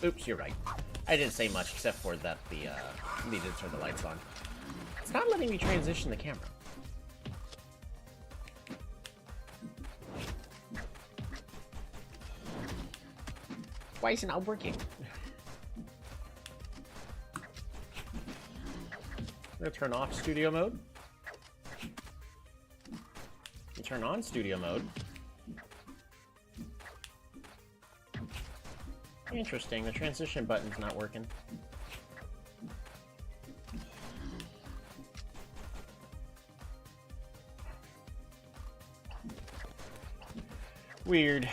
Oops, you're right. I didn't say much except for that the needed to turn the lights on. It's not letting me transition the camera. Why is it not working? I'm gonna turn off studio mode. Turn on studio mode. Interesting, the transition button's not working. Weird.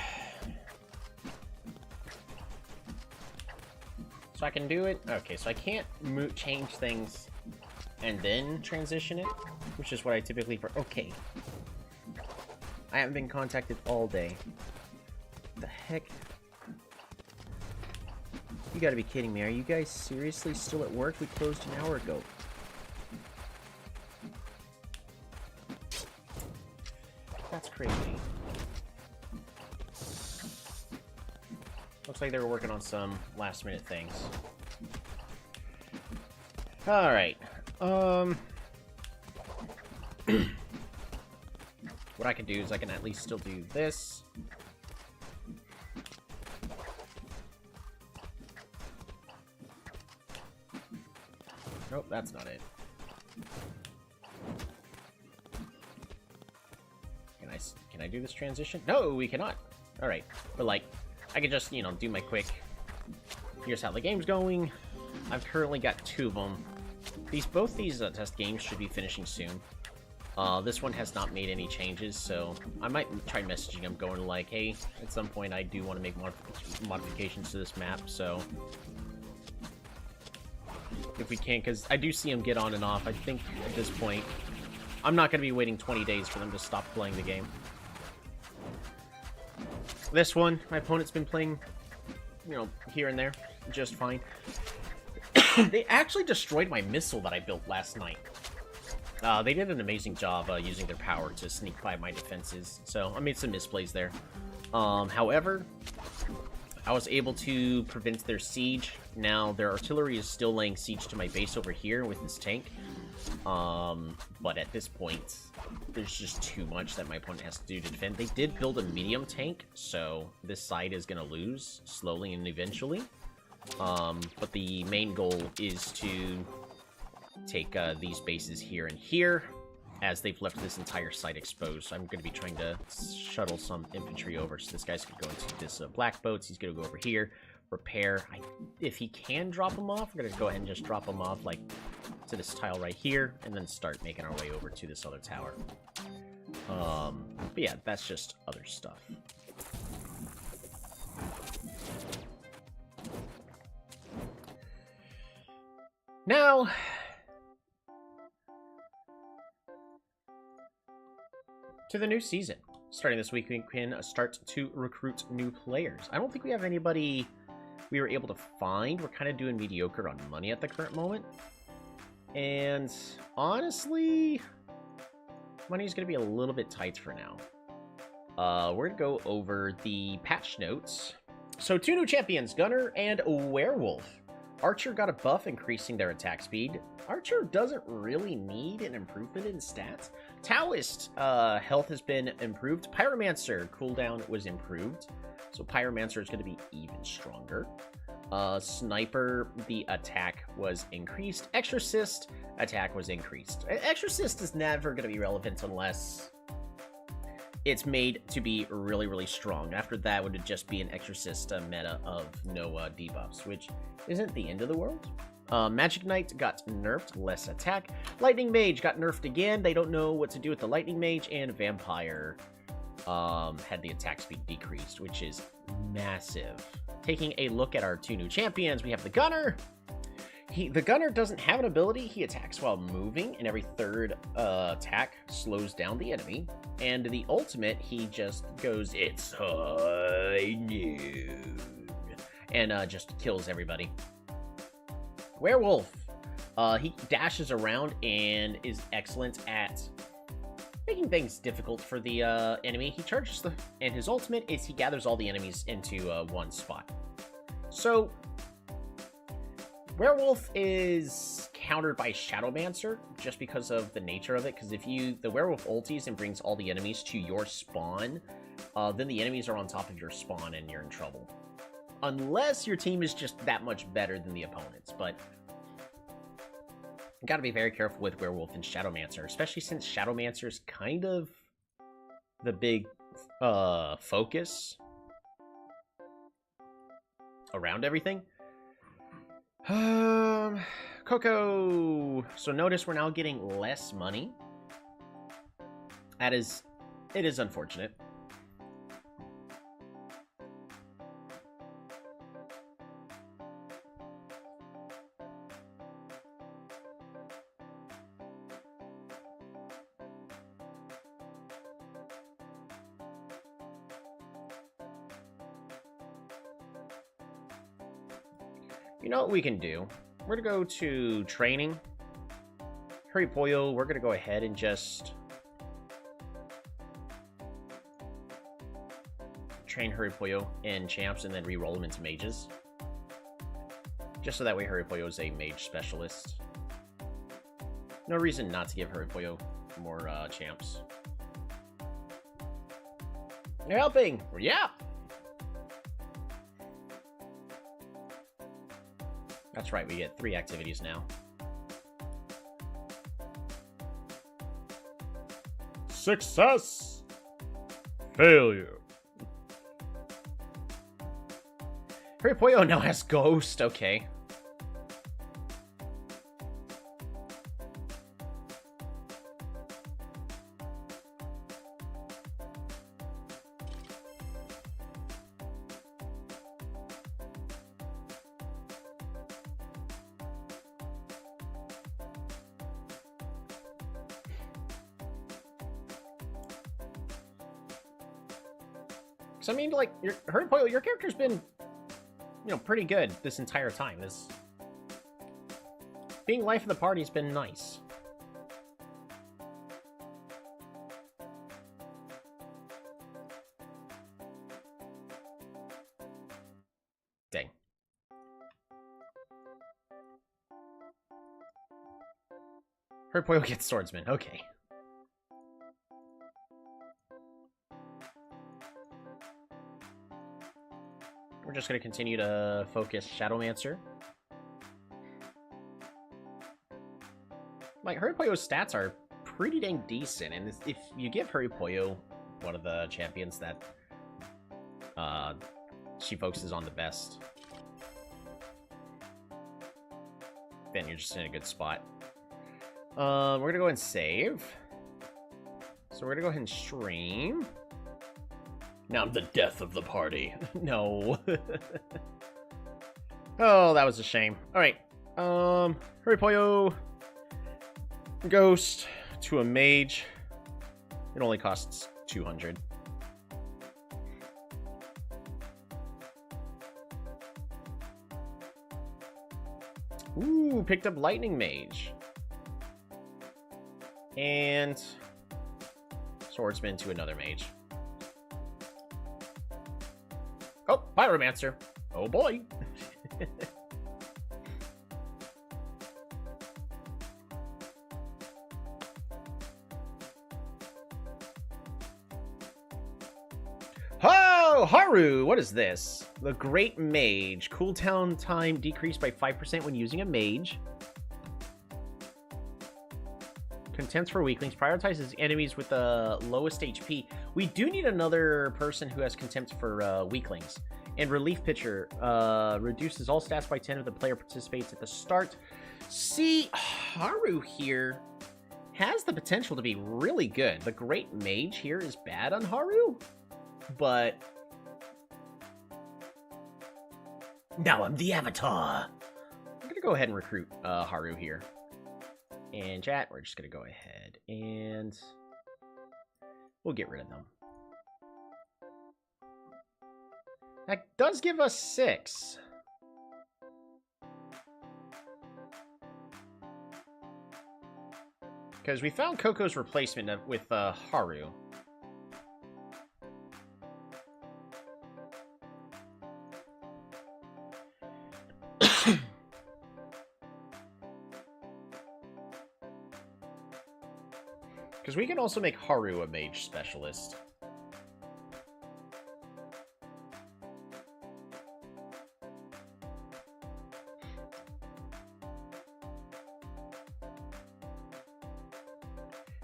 So I can do it? Okay, so I can't change things and then transition it, which is what I typically... Okay. I haven't been contacted all day. What the heck? You gotta be kidding me. Are you guys seriously still at work? We closed an hour ago. That's crazy. Looks like they were working on some last-minute things. Alright. What I can do is I can at least still do this. Nope, that's not it. Can I do this transition? No, we cannot. All right, but like, I could just, you know, do my quick. Here's how the game's going. I've currently got 2 of them. Both these test games should be finishing soon. This one has not made any changes, so I might try messaging them, going like, hey, at some point I do want to make modifications to this map, so if we can, because I do see them get on and off. I think at this point, I'm not going to be waiting 20 days for them to stop playing the game. This one, my opponent's been playing, you know, here and there, just fine. They actually destroyed my missile that I built last night. They did an amazing job using their power to sneak by my defenses, so I made some misplays there. However, I was able to prevent their siege. Now, their artillery is still laying siege to my base over here with this tank. But at this point, there's just too much that my opponent has to do to defend. They did build a medium tank, so this side is going to lose slowly and eventually. But the main goal is to take these bases here and here, as they've left this entire site exposed. So I'm going to be trying to shuttle some infantry over, so this guy's going to go into this black boats. He's going to go over here, repair. If he can drop them off, we're going to go ahead and just drop them off, like, to this tile right here, and then start making our way over to this other tower. But yeah, that's just other stuff. Now, to the new season. Starting this week, we can start to recruit new players. I don't think we have anybody we were able to find. We're kind of doing mediocre on money at the current moment. And honestly, money's going to be a little bit tight for now. We're going to go over the patch notes. So 2 new champions, Gunner and Werewolf. Archer got a buff increasing their attack speed. Archer doesn't really need an improvement in stats. Taoist health has been improved. Pyromancer cooldown was improved. So Pyromancer is going to be even stronger. Sniper, the attack was increased. Exorcist, attack was increased. Exorcist is never going to be relevant unless it's made to be really, really strong. After that, would just be an Exorcist meta of no debuffs, which isn't the end of the world. Magic Knight got nerfed, less attack. Lightning Mage got nerfed again. They don't know what to do with the Lightning Mage. And Vampire had the attack speed decreased, which is massive. Taking a look at our 2 new champions, we have the Gunner. The Gunner doesn't have an ability. He attacks while moving, and every third attack slows down the enemy. And the ultimate, he just goes, "It's high noon," and just kills everybody. Werewolf, he dashes around and is excellent at making things difficult for the enemy. He charges and his ultimate is he gathers all the enemies into one spot. So Werewolf is countered by Shadowmancer just because of the nature of it, because if the Werewolf ulties and brings all the enemies to your spawn, then the enemies are on top of your spawn and you're in trouble. Unless your team is just that much better than the opponents, but you gotta be very careful with Werewolf and Shadowmancer, especially since Shadowmancer is kind of the big focus around everything. Coco. So notice we're now getting less money. It is unfortunate. You know what we can do? We're going to go to training. Hurry Pollo, we're going to go ahead and just train Hurry Pollo in champs and then re-roll them into mages. Just so that way Hurry Pollo is a mage specialist. No reason not to give Hurry Pollo more champs. You're helping! Yeah! That's right, we get 3 activities now. Success! Failure. Hurry Pollo now has Ghost, okay. I mean, like, Hurry Pollo, your character's been, you know, pretty good this entire time. Being life of the party's been nice. Dang. Hurry Pollo gets Swordsman, okay. We're just going to continue to focus Shadowmancer. Like, Hurry Pollo's stats are pretty dang decent, and if you give Hurry Pollo one of the champions that she focuses on the best, then you're just in a good spot. We're going to go ahead and save. So we're going to go ahead and stream. Now I'm the death of the party. No. Oh, that was a shame. Alright. Hurry Pollo. Ghost to a mage. It only costs 200. Ooh, picked up Lightning Mage. And swordsman to another mage. Oh, pyromancer. Oh boy. Oh, Haru! What is this? The Great Mage. Cooldown time decreased by 5% when using a mage. Contempt for weaklings. Prioritizes enemies with the lowest HP. We do need another person who has contempt for weaklings. And Relief Pitcher. Reduces all stats by 10 if the player participates at the start. See, Haru here has the potential to be really good. The Great Mage here is bad on Haru. But now I'm the Avatar. I'm going to go ahead and recruit Haru here. And chat, we're just going to go ahead and we'll get rid of them. That does give us 6. Because we found Coco's replacement with Haru. Because we can also make Haru a mage specialist.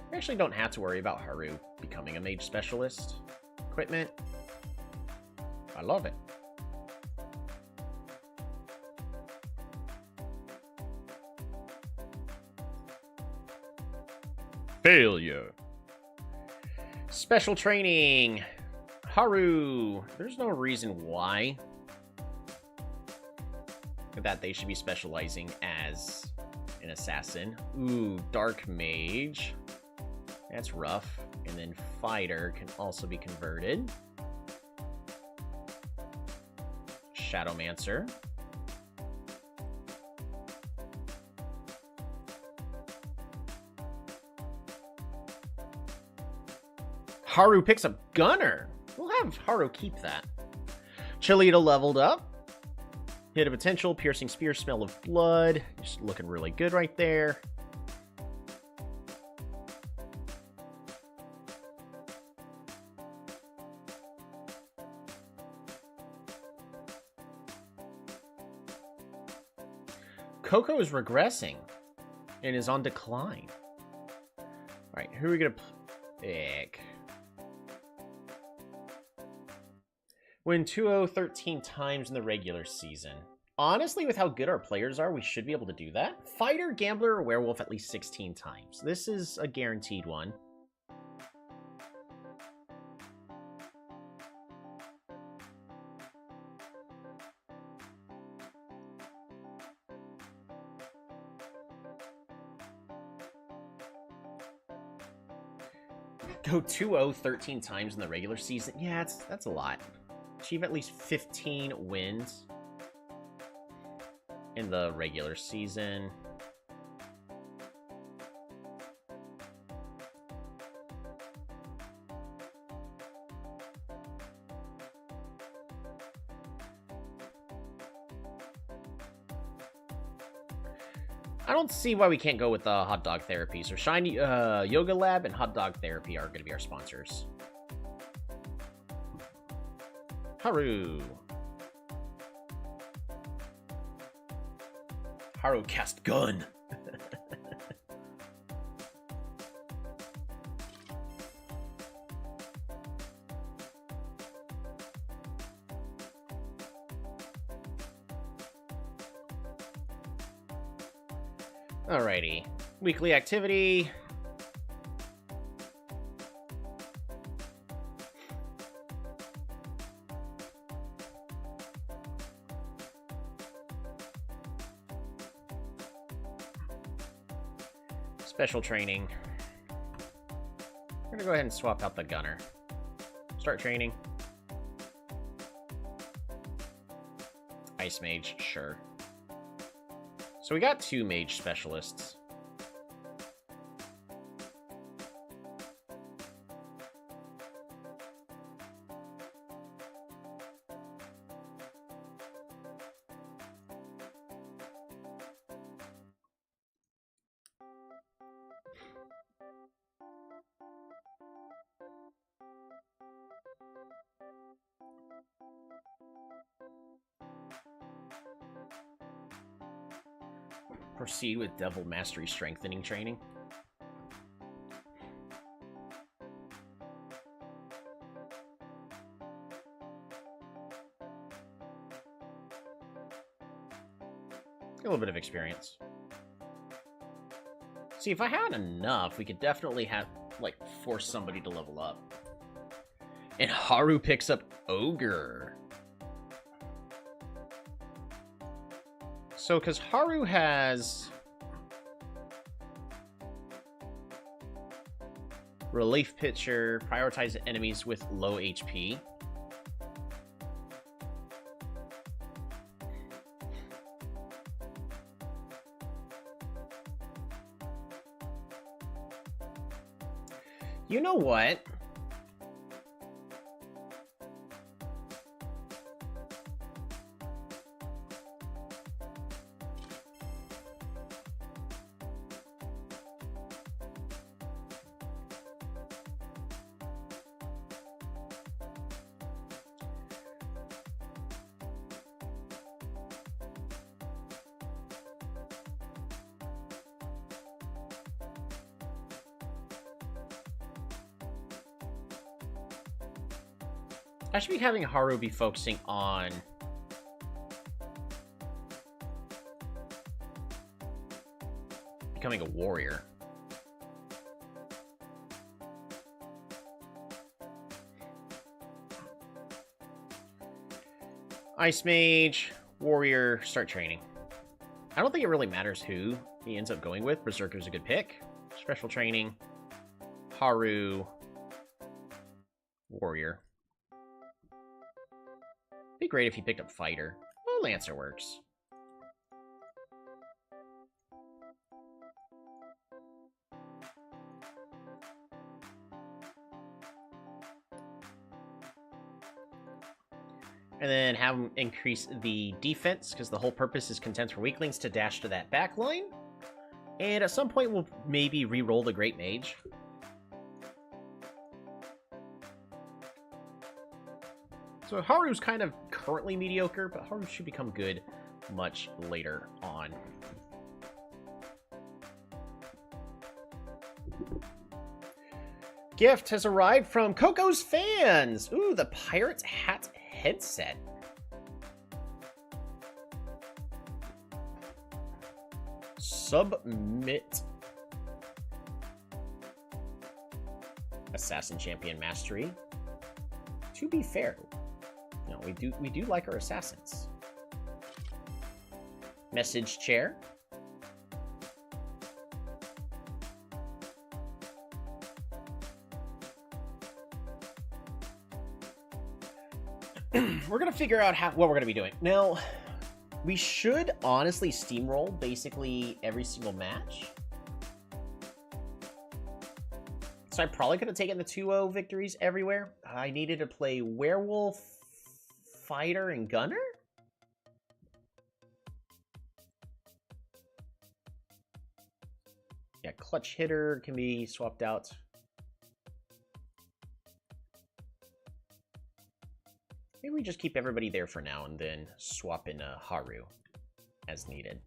We actually don't have to worry about Haru becoming a mage specialist. Equipment. I love it. Failure. Special training. Haru. There's no reason why that they should be specializing as an assassin. Ooh, Dark Mage. That's rough. And then Fighter can also be converted. Shadowmancer. Haru picks up Gunner. We'll have Haru keep that. Chilita leveled up. Hit a potential, piercing spear, smell of blood. Just looking really good right there. Coco is regressing and is on decline. All right, who are we gonna pick? Win 2-0 13 times in the regular season. Honestly, with how good our players are, we should be able to do that. Fighter, Gambler, or Werewolf at least 16 times. This is a guaranteed one. Go 2-0 13 times in the regular season. Yeah, that's a lot. Achieve at least 15 wins in the regular season. I don't see why we can't go with Hot Dog Therapy. So Shiny Yoga Lab and Hot Dog Therapy are going to be our sponsors. Haru. Haru cast gun. Alrighty. Weekly activity. Special training. We're gonna go ahead and swap out the gunner. Start training. Ice Mage, sure. So we got 2 mage specialists. Proceed with Devil Mastery Strengthening training. A little bit of experience. See, if I had enough, we could definitely have, like, force somebody to level up. And Haru picks up Ogre. So, because Haru has Relief Pitcher, prioritize enemies with low HP. You know what? I should be having Haru be focusing on becoming a warrior. Ice Mage, warrior, start training. I don't think it really matters who he ends up going with. Berserker's a good pick. Special training. Haru, warrior. Be great if he picked up fighter. Well, Lancer works. And then have him increase the defense, because the whole purpose is Content for Weaklings to dash to that back line. And at some point, we'll maybe re-roll the Great Mage. So Haru's kind of currently mediocre, but Haru should become good much later on. Gift has arrived from Coco's fans! Ooh, the Pirate's Hat headset. Submit. Assassin Champion Mastery. To be fair, no, we do like our assassins. Message chair. We're gonna figure out what we're gonna be doing. Now, we should honestly steamroll basically every single match. So I probably could have taken the 2-0 victories everywhere. I needed to play Werewolf, Fighter, and Gunner? Yeah, Clutch Hitter can be swapped out. Maybe we just keep everybody there for now and then swap in Haru as needed.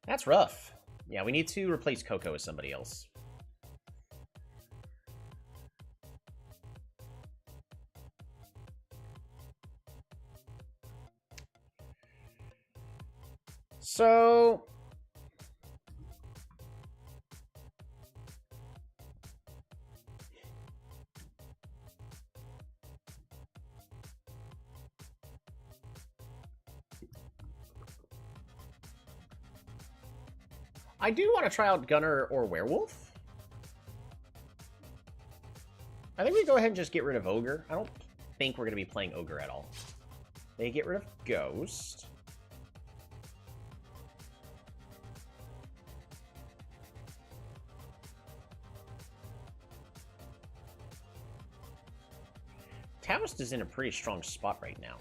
That's rough. Yeah, we need to replace Coco with somebody else. So I do want to try out Gunner or Werewolf. I think we go ahead and just get rid of Ogre. I don't think we're going to be playing Ogre at all. They get rid of Ghost. Taoist is in a pretty strong spot right now.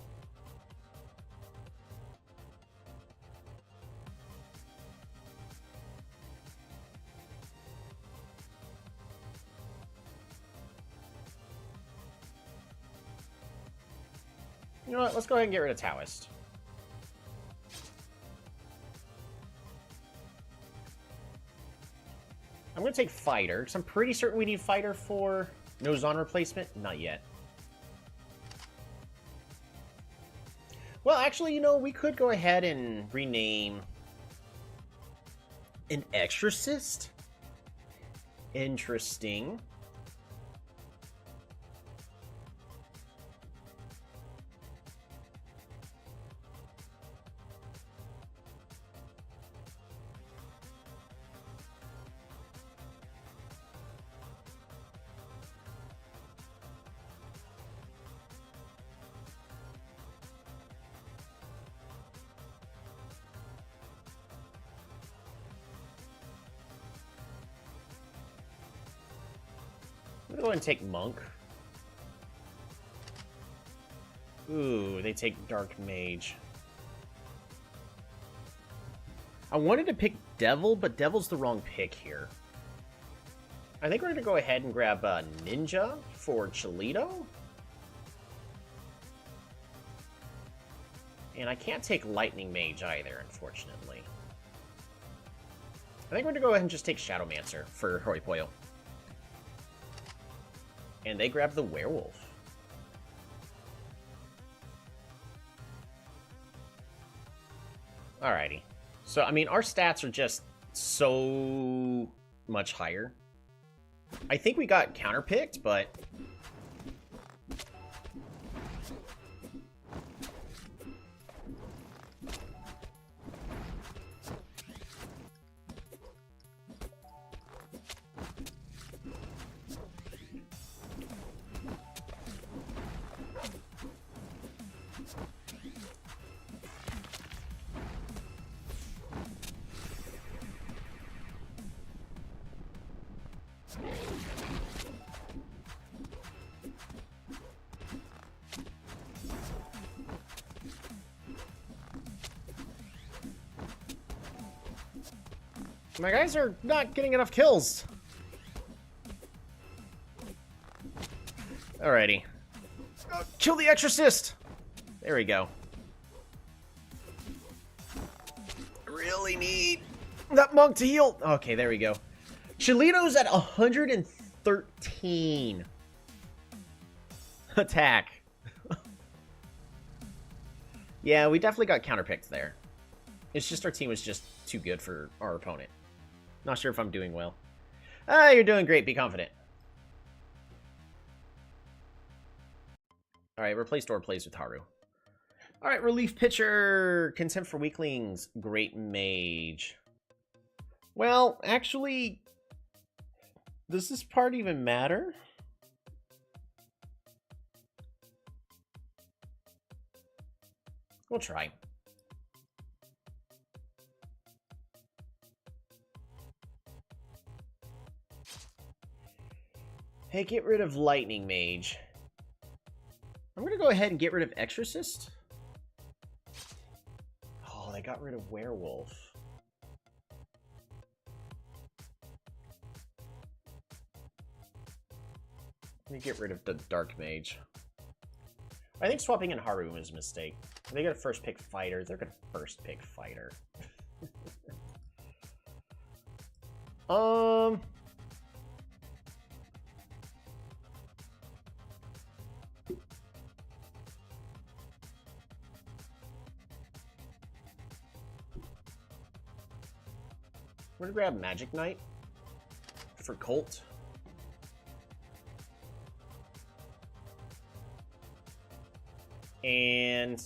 You know what? Let's go ahead and get rid of Taoist. to take Fighter, because I'm pretty certain we need Fighter for no Zon replacement. Not yet. Well, actually, you know, we could go ahead and rename an Exorcist. Interesting. I'm gonna go ahead and take Monk. Ooh, they take Dark Mage. I wanted to pick Devil, but Devil's the wrong pick here. I think we're gonna go ahead and grab Ninja for Cholito. And I can't take Lightning Mage either, unfortunately. I think we're gonna go ahead and just take Shadowmancer for Hoi Poyo. And they grab the Werewolf. Alrighty. So, I mean, our stats are just so much higher. I think we got counterpicked, but... my guys are not getting enough kills. Alrighty. Oh, kill the Exorcist! There we go. I really need that monk to heal. Okay, there we go. Cholito's at 113 attack. Yeah, we definitely got counterpicked there. It's just our team was just too good for our opponent. Not sure if I'm doing well. Ah, you're doing great. Be confident. Alright, replace door plays with Haru. Alright, relief pitcher. Contempt for weaklings. Great mage. Well, actually, does this part even matter? We'll try. Hey, get rid of Lightning Mage. I'm gonna go ahead and get rid of Exorcist. Oh, they got rid of Werewolf. Let me get rid of the Dark Mage. I think swapping in Haru was a mistake. They got to first pick Fighter. They're gonna first pick Fighter. We're gonna grab Magic Knight for Colt. And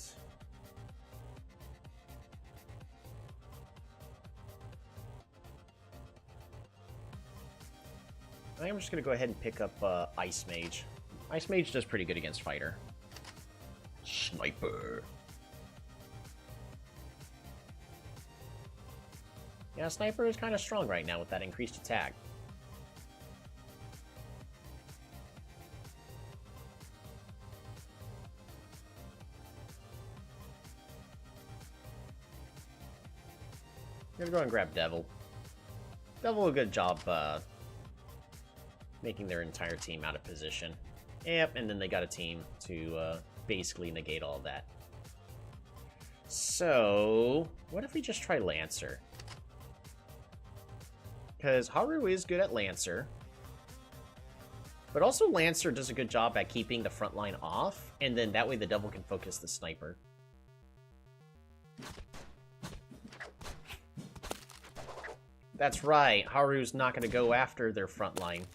I think I'm just gonna go ahead and pick up Ice Mage. Ice Mage does pretty good against Fighter. Sniper. Yeah, Sniper is kind of strong right now with that increased attack. I'm gonna go and grab Devil. Devil did a good job making their entire team out of position. Yep, and then they got a team to basically negate all of that. So, what if we just try Lancer? Because Haru is good at Lancer. But also Lancer does a good job at keeping the front line off, and then that way the Devil can focus the sniper. That's right, Haru's not going to go after their front line.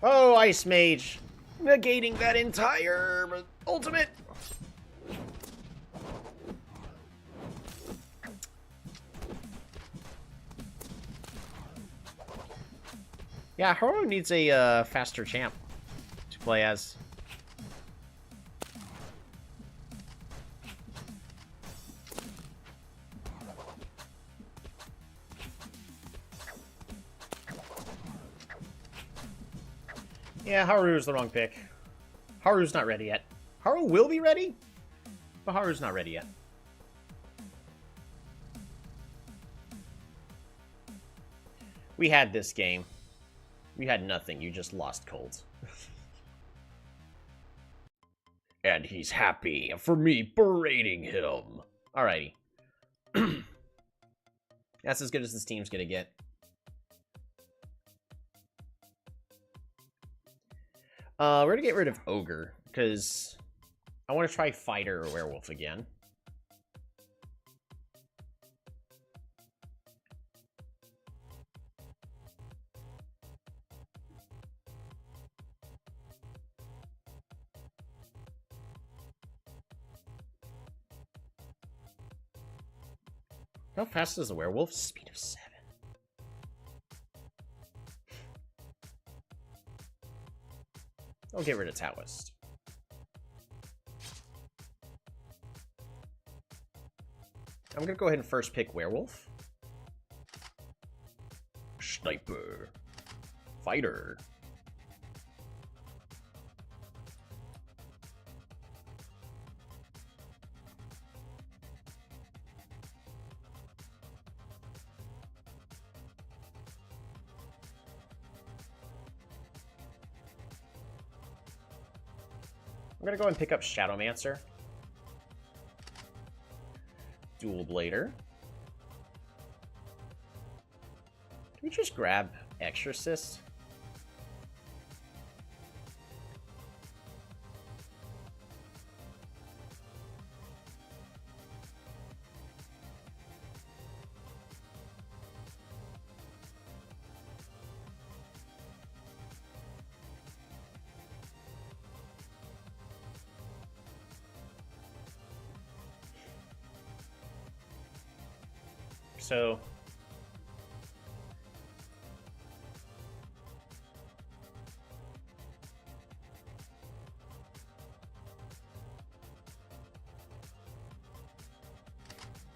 Oh, Ice Mage! Negating that entire ultimate! Yeah, Haru needs a faster champ to play as. Yeah, Haru's the wrong pick. Haru's not ready yet. Haru will be ready, but Haru's not ready yet. We had this game. We had nothing. You just lost cold. And he's happy for me berating him. Alrighty. That's as good as this team's gonna get. We're gonna get rid of Ogre, because I want to try Fighter or Werewolf again. How fast is a werewolf? Speed of 7. I'll get rid of Taoist. I'm gonna go ahead and first pick Werewolf. Sniper. Fighter. I'm gonna go and pick up Shadowmancer. Dual Blader. Can we just grab Exorcist? So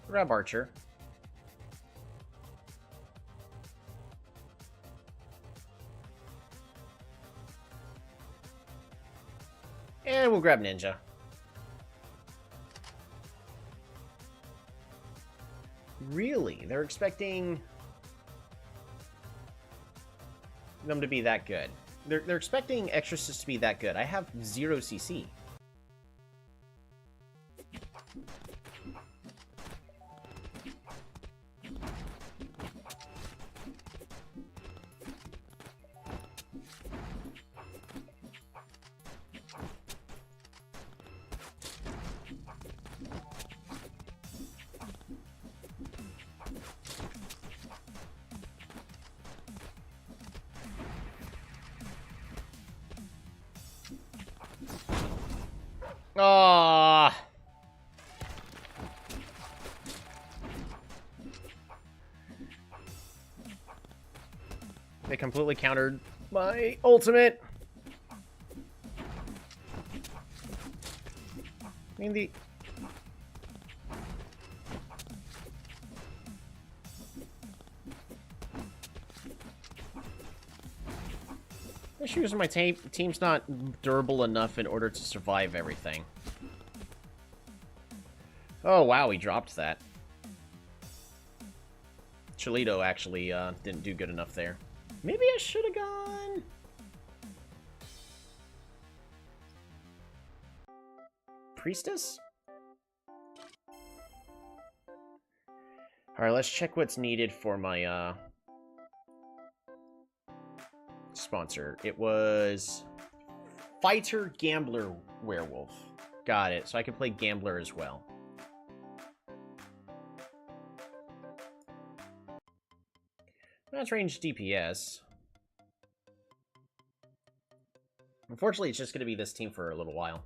grab Archer. And we'll grab Ninja. Really? They're expecting them to be that good. They're expecting Exorcist to be that good. I have 0 CC. Ah. They completely countered my ultimate. I mean, the issue is my team's not durable enough in order to survive everything. Oh, wow, he dropped that. Cholito actually didn't do good enough there. Maybe I should have gone... Priestess? Alright, let's check what's needed for my sponsor. It was Fighter, Gambler, Werewolf. Got it. So I can play Gambler as well. That's range DPS. Unfortunately, it's just going to be this team for a little while.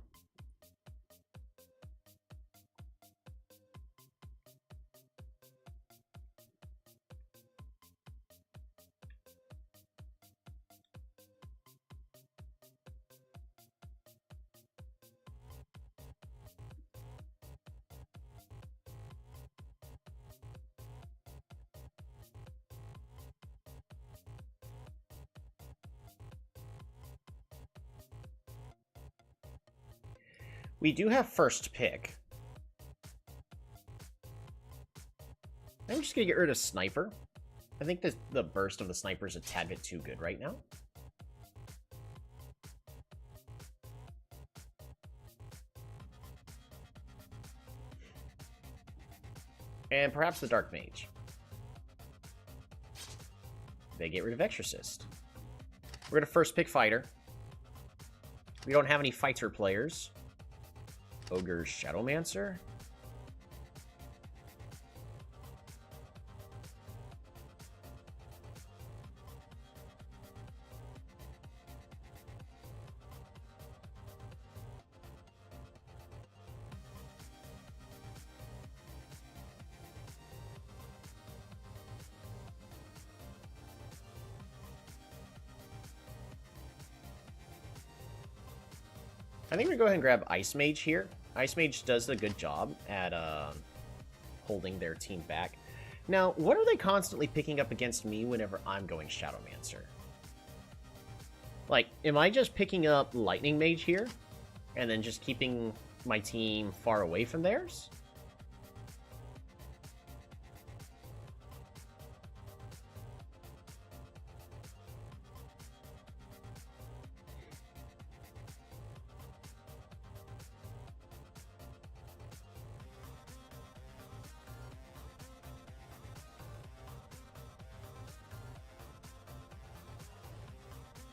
We do have first pick. I'm just going to get rid of Sniper. I think the burst of the Sniper is a tad bit too good right now. And perhaps the Dark Mage. They get rid of Exorcist. We're going to first pick Fighter. We don't have any Fighter players. Ogre Shadowmancer. I think we're going to go ahead and grab Ice Mage here. Ice Mage does a good job at holding their team back. Now, what are they constantly picking up against me whenever I'm going Shadowmancer? Like, am I just picking up Lightning Mage here? And then just keeping my team far away from theirs?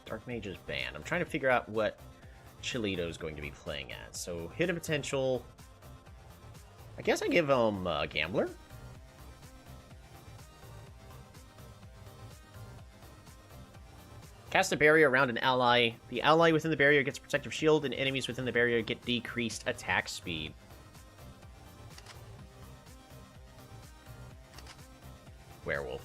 Dark Mage is banned. I'm trying to figure out what Cholito is going to be playing at. So, hidden potential. I guess I give him Gambler. Cast a barrier around an ally. The ally within the barrier gets a protective shield, and enemies within the barrier get decreased attack speed. Werewolf.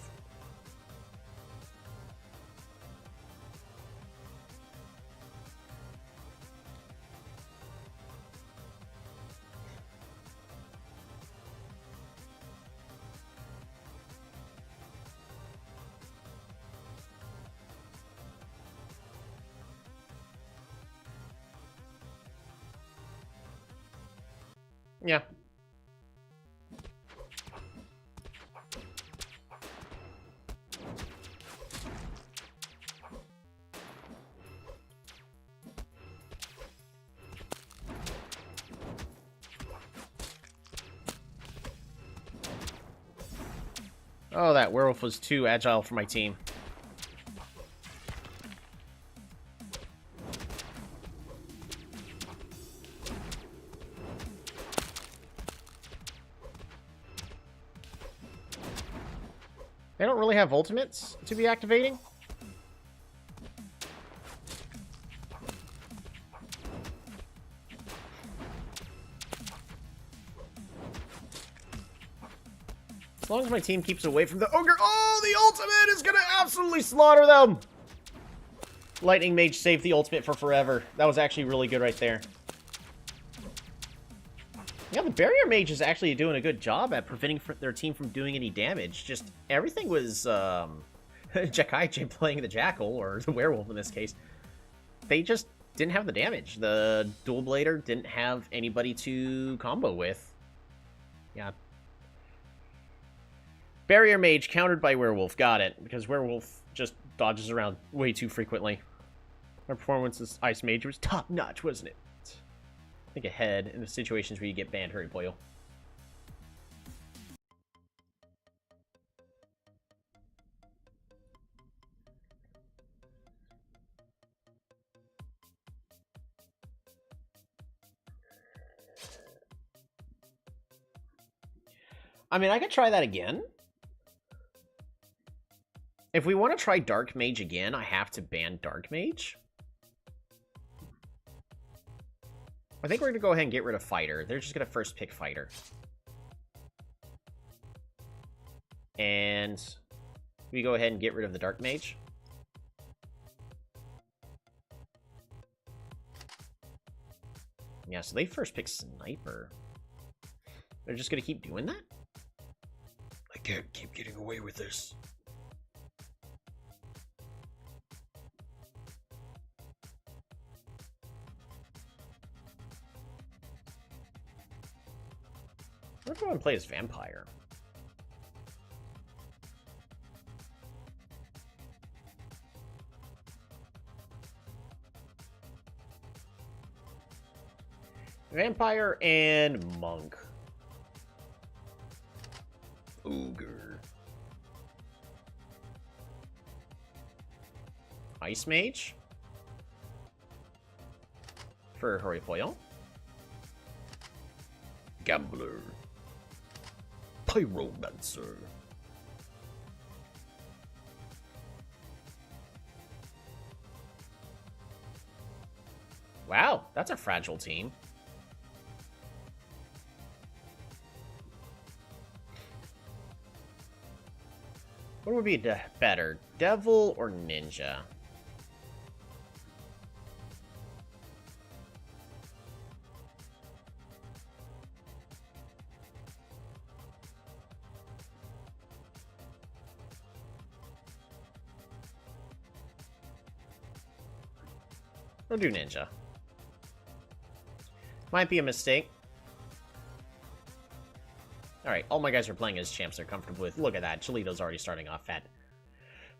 Yeah. Oh, that werewolf was too agile for my team. They don't really have ultimates to be activating. As long as my team keeps away from the ogre. Oh, the ultimate is gonna absolutely slaughter them! Lightning Mage saved the ultimate for forever. That was actually really good right there. Yeah, the Barrier Mage is actually doing a good job at preventing their team from doing any damage. Just everything was Jakaiche playing the Jackal, or the Werewolf in this case. They just didn't have the damage. The Dual Blader didn't have anybody to combo with. Yeah. Barrier Mage countered by Werewolf. Got it. Because Werewolf just dodges around way too frequently. My performance as Ice Mage was top-notch, wasn't it? Think ahead in the situations where you get banned, Hurry Boyle. I mean, I could try that again. If we want to try Dark Mage again, I have to ban Dark Mage. I think we're going to go ahead and get rid of Fighter. They're just going to first pick Fighter. And we go ahead and get rid of the Dark Mage. Yeah, so they first pick Sniper. They're just going to keep doing that? I can't keep getting away with this. I'm going to go and play as Vampire. Vampire and Monk. Ogre. Ice Mage. For Horifoil. Gambler. Pyromancer. Wow, that's a fragile team. What would be better, Devil or Ninja? We'll do Ninja. Might be a mistake. Alright, all my guys are playing as champs they're comfortable with. Look at that. Cholito's already starting off at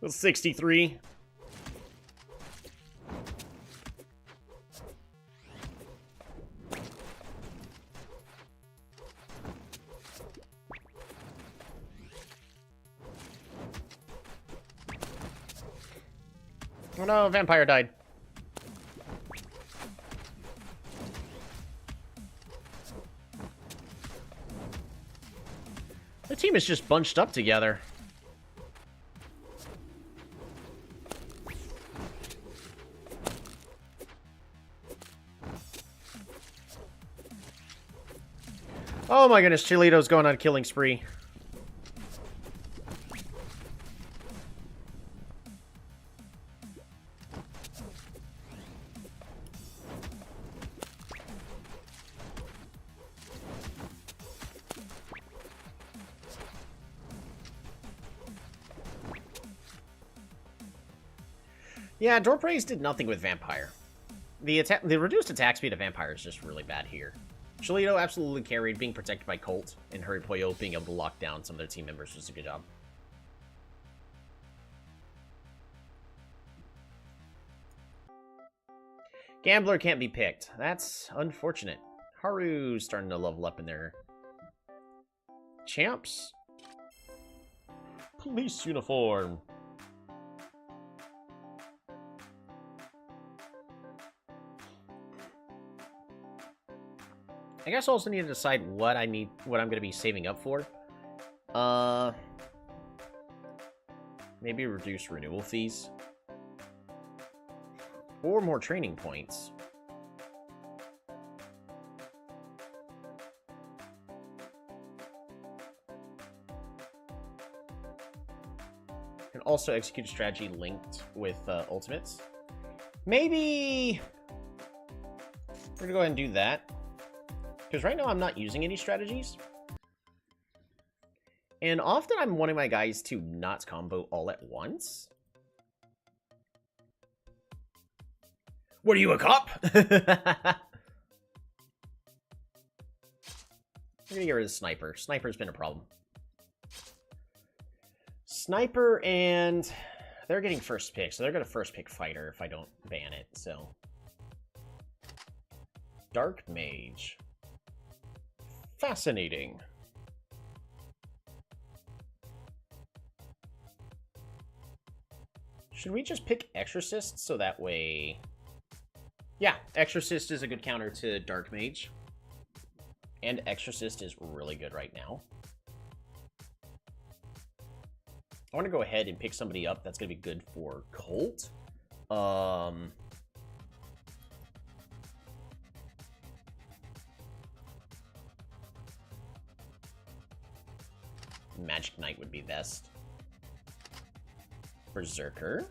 63. Oh no, Vampire died. The team is just bunched up together. Oh my goodness, Cholito's going on a killing spree. Yeah, Door Praise did nothing with Vampire. The reduced attack speed of Vampire is just really bad here. Cholito absolutely carried, being protected by Colt, and Hurry Poyo being able to lock down some of their team members was a good job. Gambler can't be picked. That's unfortunate. Haru's starting to level up in their champs. Police uniform. I guess I also need to decide what I'm going to be saving up for. Maybe reduce renewal fees. Or more training points. Can also execute a strategy linked with ultimates. Maybe we're going to go ahead and do that. Because right now I'm not using any strategies. And often I'm wanting my guys to not combo all at once. What are you, a cop? You're gonna get rid of the sniper. Sniper's been a problem. Sniper, and they're getting first pick, so they're gonna first pick fighter if I don't ban it, so. Dark Mage. Fascinating. Should we just pick Exorcist so that way... Yeah, Exorcist is a good counter to Dark Mage. And Exorcist is really good right now. I want to go ahead and pick somebody up that's going to be good for Colt. Magic Knight would be best. Berserker.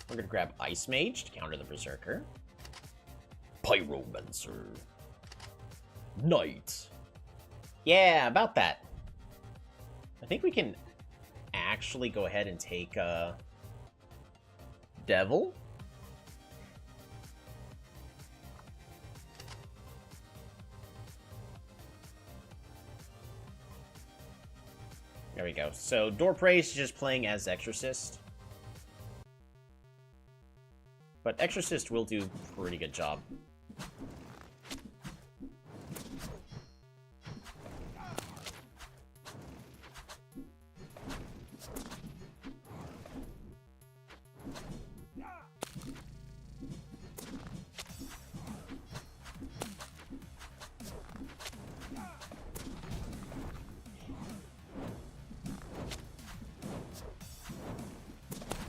We're going to grab Ice Mage to counter the Berserker. Pyromancer. Knight. Yeah, about that. I think we can actually go ahead and take Devil. There we go. So Doorpraise is just playing as Exorcist. But Exorcist will do a pretty good job.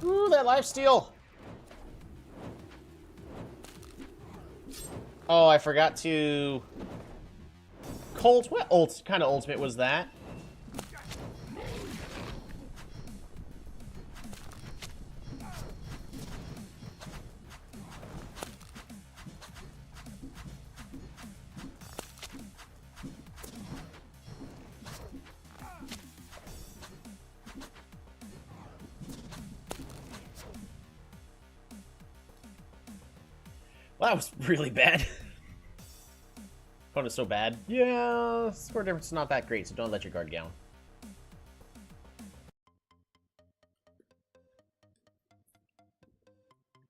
Ooh, that lifesteal! Oh, I forgot to... Colt? What kind of ultimate was that? Well, that was really bad. Opponent's so bad. Yeah, score difference is not that great, so don't let your guard down.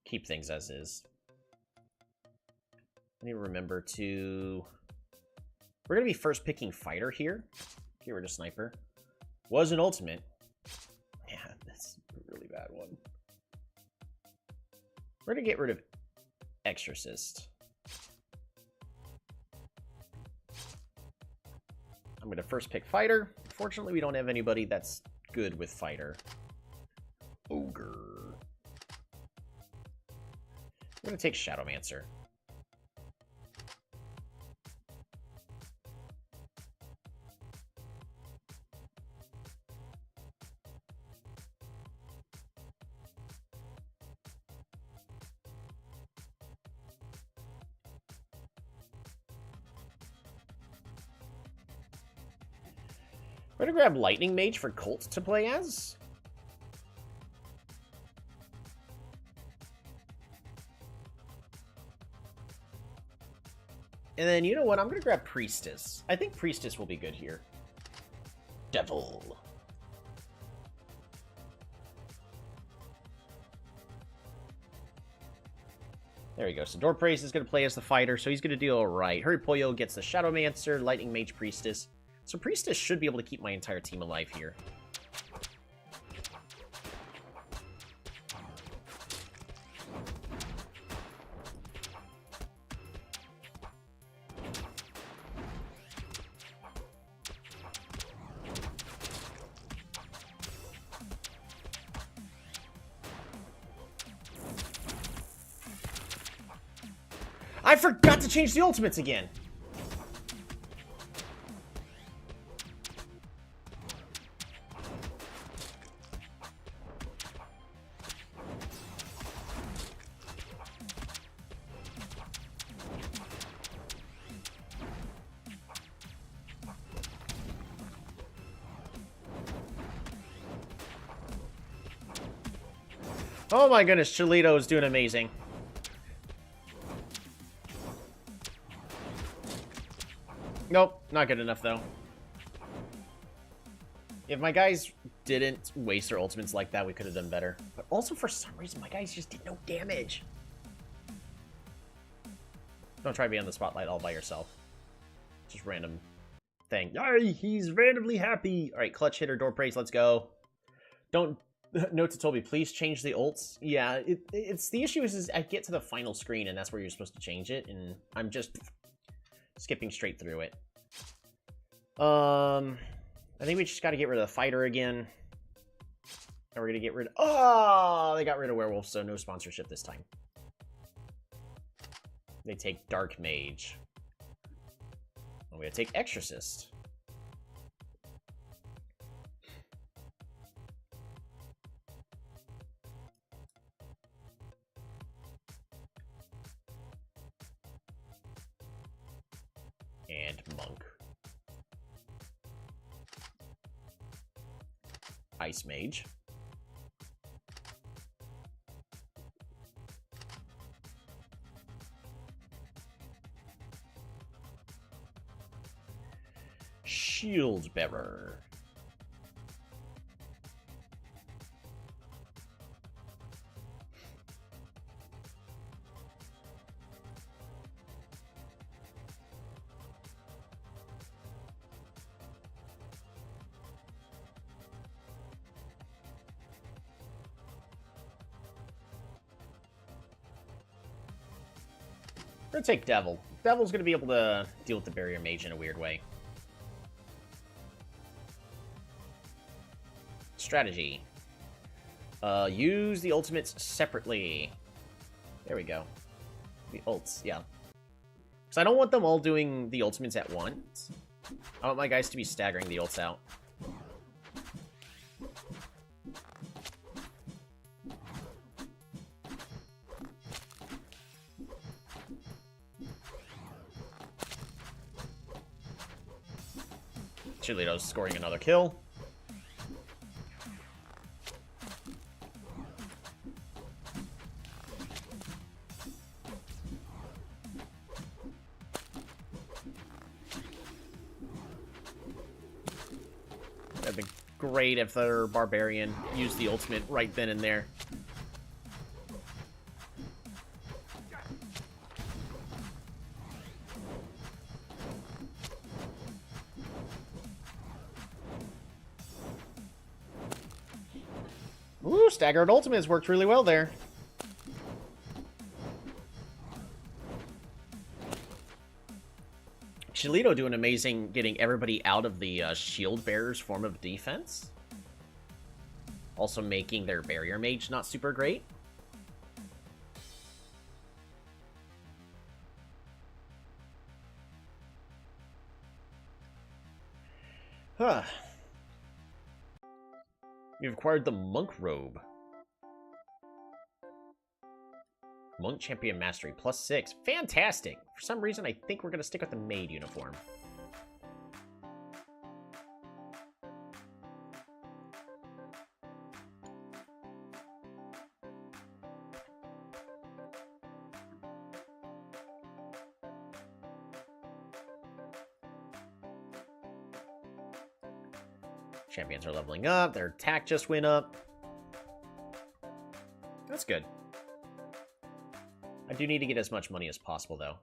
Keep things as is. I need to remember to... We're going to be first picking fighter here. Get rid of sniper. Was an ultimate. Yeah, that's a really bad one. We're going to get rid of Exorcist. I'm going to first pick fighter. Fortunately, we don't have anybody that's good with fighter. Ogre. I'm going to take Shadowmancer. We're going to grab Lightning Mage for Colt to play as. And then, you know what? I'm going to grab Priestess. I think Priestess will be good here. Devil. There we go. So Doorpraise is going to play as the fighter, so he's going to do all right. Hurry Pollo gets the Shadowmancer, Lightning Mage, Priestess. So Priestess should be able to keep my entire team alive here. I forgot to change the ultimates again! Oh my goodness, Cholito is doing amazing. Nope, not good enough, though. If my guys didn't waste their ultimates like that, we could have done better. But also, for some reason, my guys just did no damage. Don't try to be on the spotlight all by yourself. Just random thing. Yay, he's randomly happy. All right, clutch hitter, door praise, let's go. Don't... Note to Toby, please change the ults. Yeah, it's the issue is I get to the final screen, and that's where you're supposed to change it, and I'm just skipping straight through it. I think we just got to get rid of the fighter again. And we're going to get rid of... Oh, they got rid of werewolf, so no sponsorship this time. They take dark mage. I'm going to take exorcist. And monk. Ice mage. Shield bearer. We're gonna take Devil. Devil's gonna be able to deal with the barrier mage in a weird way. Strategy. Use the ultimates separately. There we go. The ults, yeah. Because I don't want them all doing the ultimates at once. I want my guys to be staggering the ults out. Chilito's scoring another kill. That'd be great if their barbarian used the ultimate right then and there. Ooh, staggered ultimates worked really well there. Chilito doing amazing getting everybody out of the shield bearer's form of defense. Also making their barrier mage not super great. Huh. You've acquired the monk robe. Monk champion mastery +6. Fantastic. For some reason, I think we're going to stick with the maid uniform. Champions are leveling up. Their attack just went up. That's good. I do need to get as much money as possible, though.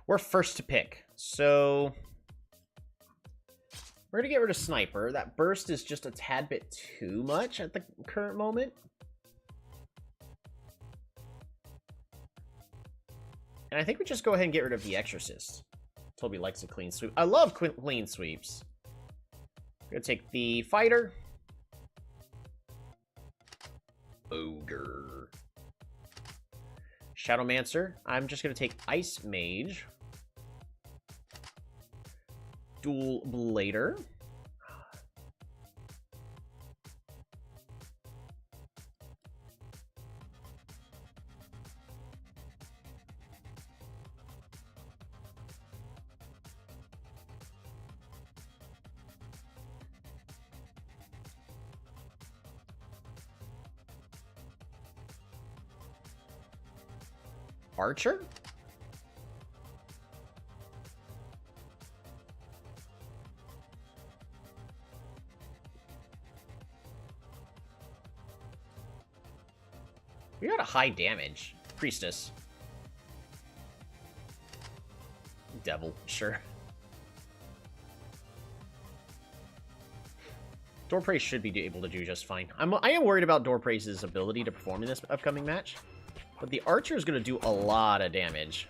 We're first to pick, so we're going to get rid of Sniper. That burst is just a tad bit too much at the current moment. And I think we just go ahead and get rid of the Exorcist. Toby likes a clean sweep. I love clean sweeps. We're going to take the Fighter. Ogre. Shadowmancer. I'm just going to take Ice Mage. Dual Blader. Archer? We got a high damage. Priestess. Devil, sure. Doorpraise should be able to do just fine. I am worried about Doorpraise's ability to perform in this upcoming match. But the Archer is going to do a lot of damage.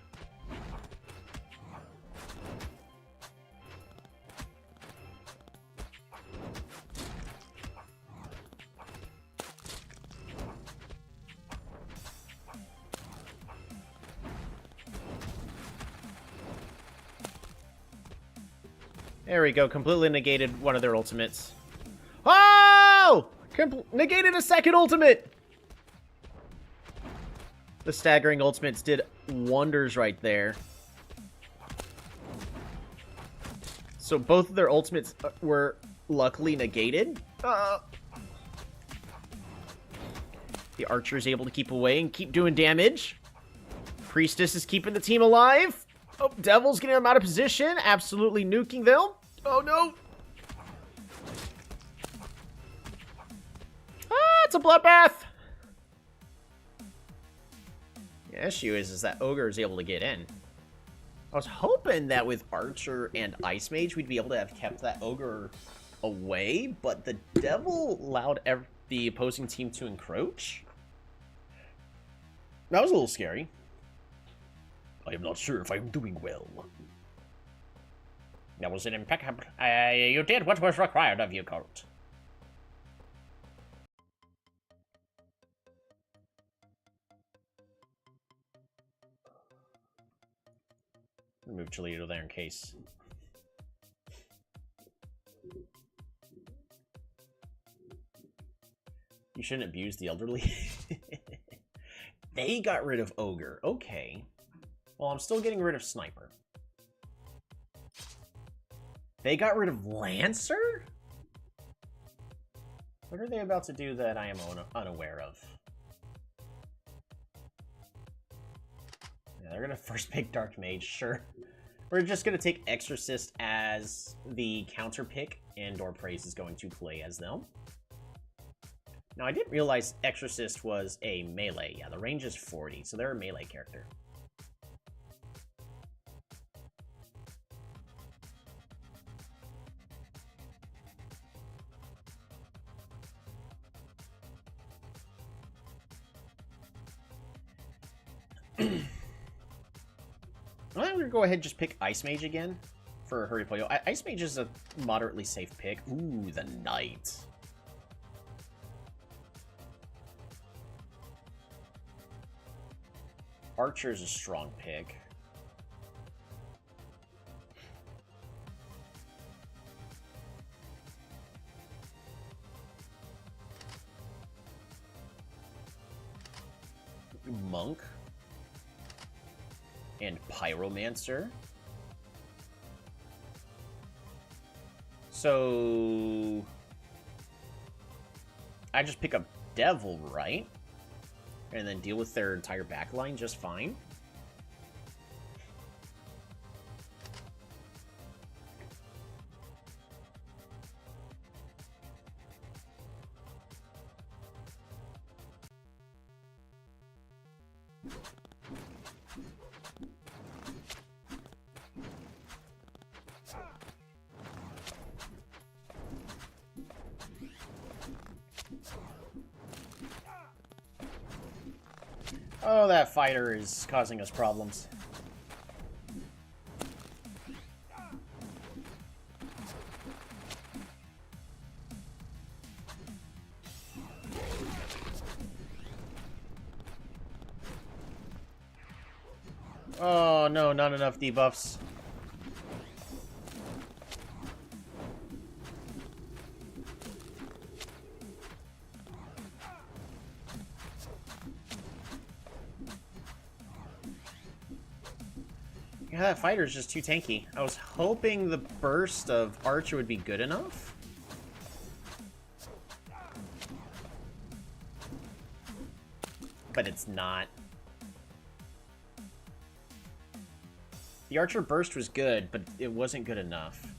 There we go. Completely negated one of their ultimates. Oh! Negated a second ultimate! The staggering ultimates did wonders right there. So both of their ultimates were luckily negated. The Archer is able to keep away and keep doing damage. Priestess is keeping the team alive. Oh, Devil's getting them out of position. Absolutely nuking them. Oh, no. Ah, it's a bloodbath. The issue is that Ogre is able to get in. I was hoping that with Archer and Ice Mage, we'd be able to have kept that Ogre away, but the Devil allowed the opposing team to encroach. That was a little scary. I am not sure if I'm doing well. That was an impeccable... you did what was required of you, Colt. Move Toledo there in case. You shouldn't abuse the elderly. They got rid of Ogre. Okay. Well, I'm still getting rid of Sniper. They got rid of Lancer? What are they about to do that I am unaware of? Yeah, they're gonna first pick Dark Mage, sure. We're just gonna take Exorcist as the counter pick, and Doorpraise is going to play as them. Now, I didn't realize Exorcist was a melee. Yeah, the range is 40, so they're a melee character. I'm going to go ahead and just pick Ice Mage again for Hurry Puyo. Ice Mage is a moderately safe pick. Ooh, the Knight. Archer's a strong pick. Monk. And Pyromancer. So... I just pick up Devil, right? And then deal with their entire backline just fine. Oh, that fighter is causing us problems. Oh no, not enough debuffs. Yeah, that fighter is just too tanky. I was hoping the burst of Archer would be good enough. But it's not. The Archer Burst was good, but it wasn't good enough.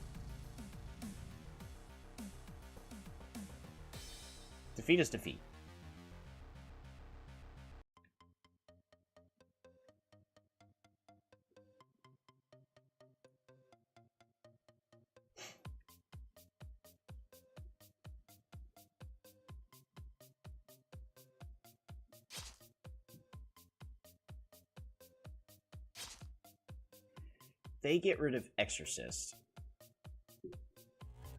Defeat is defeat. They get rid of Exorcist.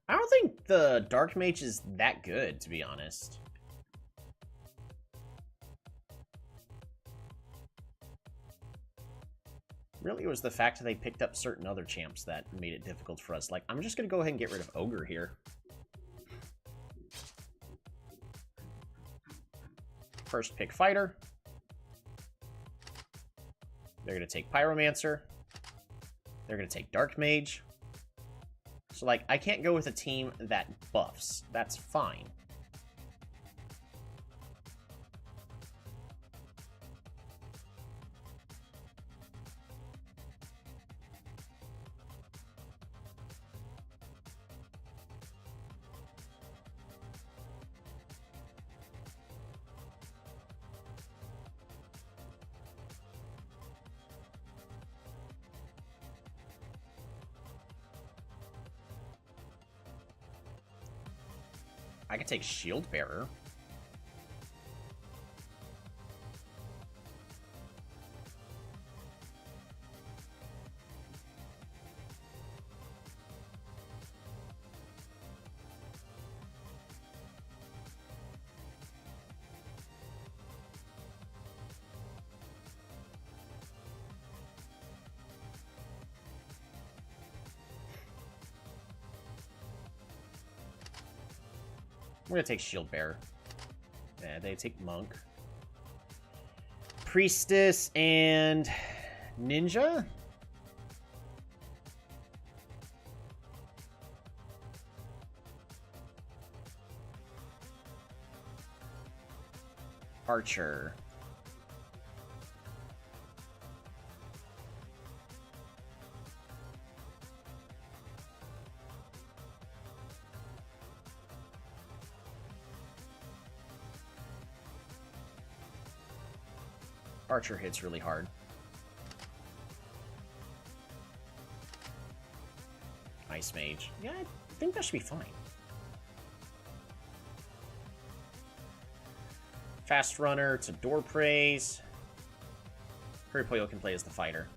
I don't think the Dark Mage is that good, to be honest. Really, it was the fact that they picked up certain other champs that made it difficult for us. Like, I'm just going to go ahead and get rid of Ogre here. First pick Fighter. They're going to take Pyromancer. They're going to take Dark Mage. So, like, I can't go with a team that buffs. That's fine. I can take Shield Bearer. We're gonna take Shield Bearer. Yeah, they take Monk. Priestess and Ninja? Archer. Archer hits really hard. Ice Mage. Yeah, I think that should be fine. Fast Runner to Door Praise. Hurrypoyo can play as the fighter.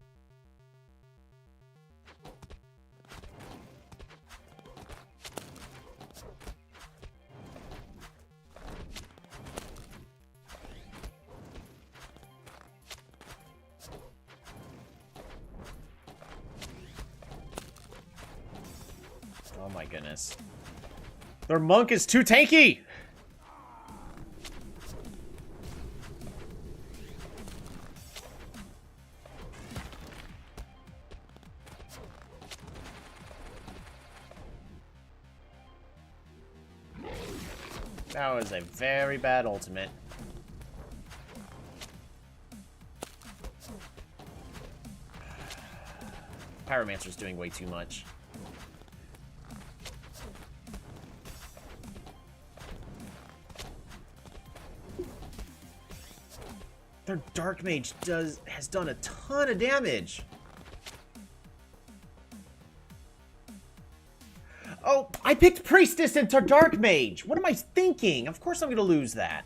Oh my goodness. Their monk is too tanky! That was a very bad ultimate. Pyromancer's doing way too much. Their Dark Mage has done a ton of damage. Oh, I picked Priestess into Dark Mage. What am I thinking? Of course I'm going to lose that.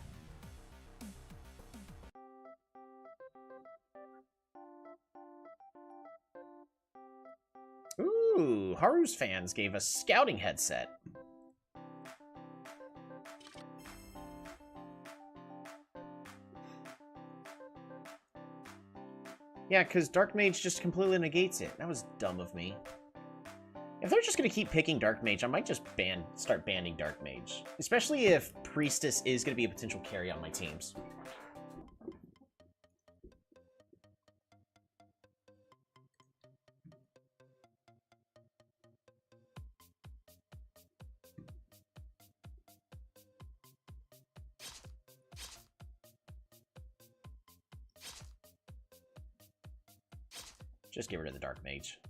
Ooh, Haru's fans gave us scouting headset. Yeah, because Dark Mage just completely negates it. That was dumb of me. If they're just going to keep picking Dark Mage, I might just start banning Dark Mage. Especially if Priestess is going to be a potential carry on my teams. Just get rid of the Dark Mage.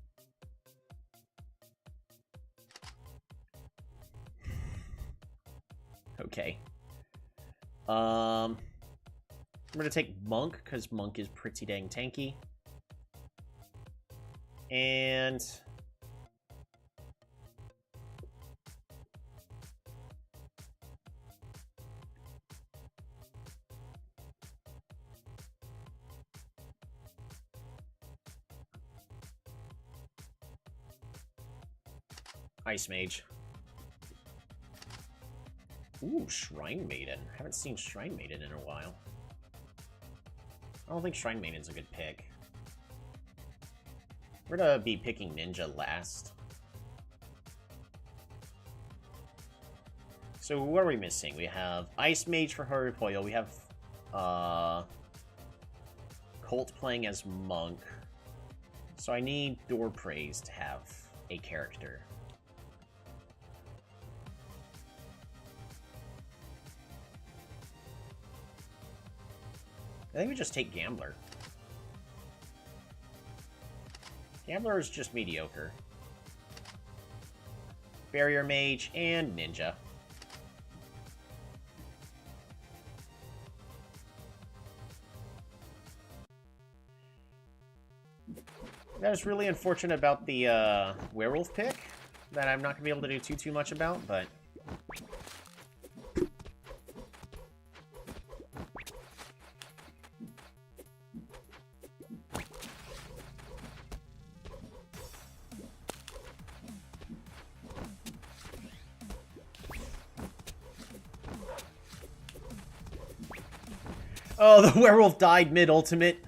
Okay. I'm gonna take Monk, because Monk is pretty dang tanky. And... Ice Mage. Ooh, Shrine Maiden. Haven't seen Shrine Maiden in a while. I don't think Shrine Maiden's a good pick. We're gonna be picking Ninja last. So what are we missing? We have Ice Mage for Horipoyo. We have Colt playing as Monk. So I need Door Praise to have a character. I think we just take Gambler. Gambler is just mediocre. Barrier Mage and Ninja. That is really unfortunate about the werewolf pick that I'm not going to be able to do too much about, but... Oh, the werewolf died mid-ultimate.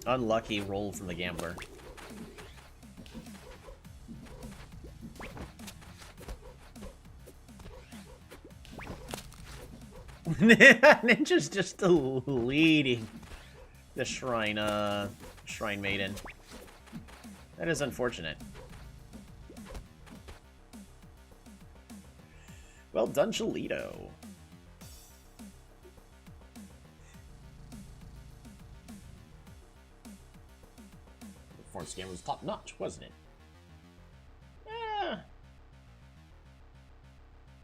Unlucky roll from the Gambler. Ninja's just deleting the Shrine Maiden. That is unfortunate. Well done, Cholito. The performance game was top notch, wasn't it?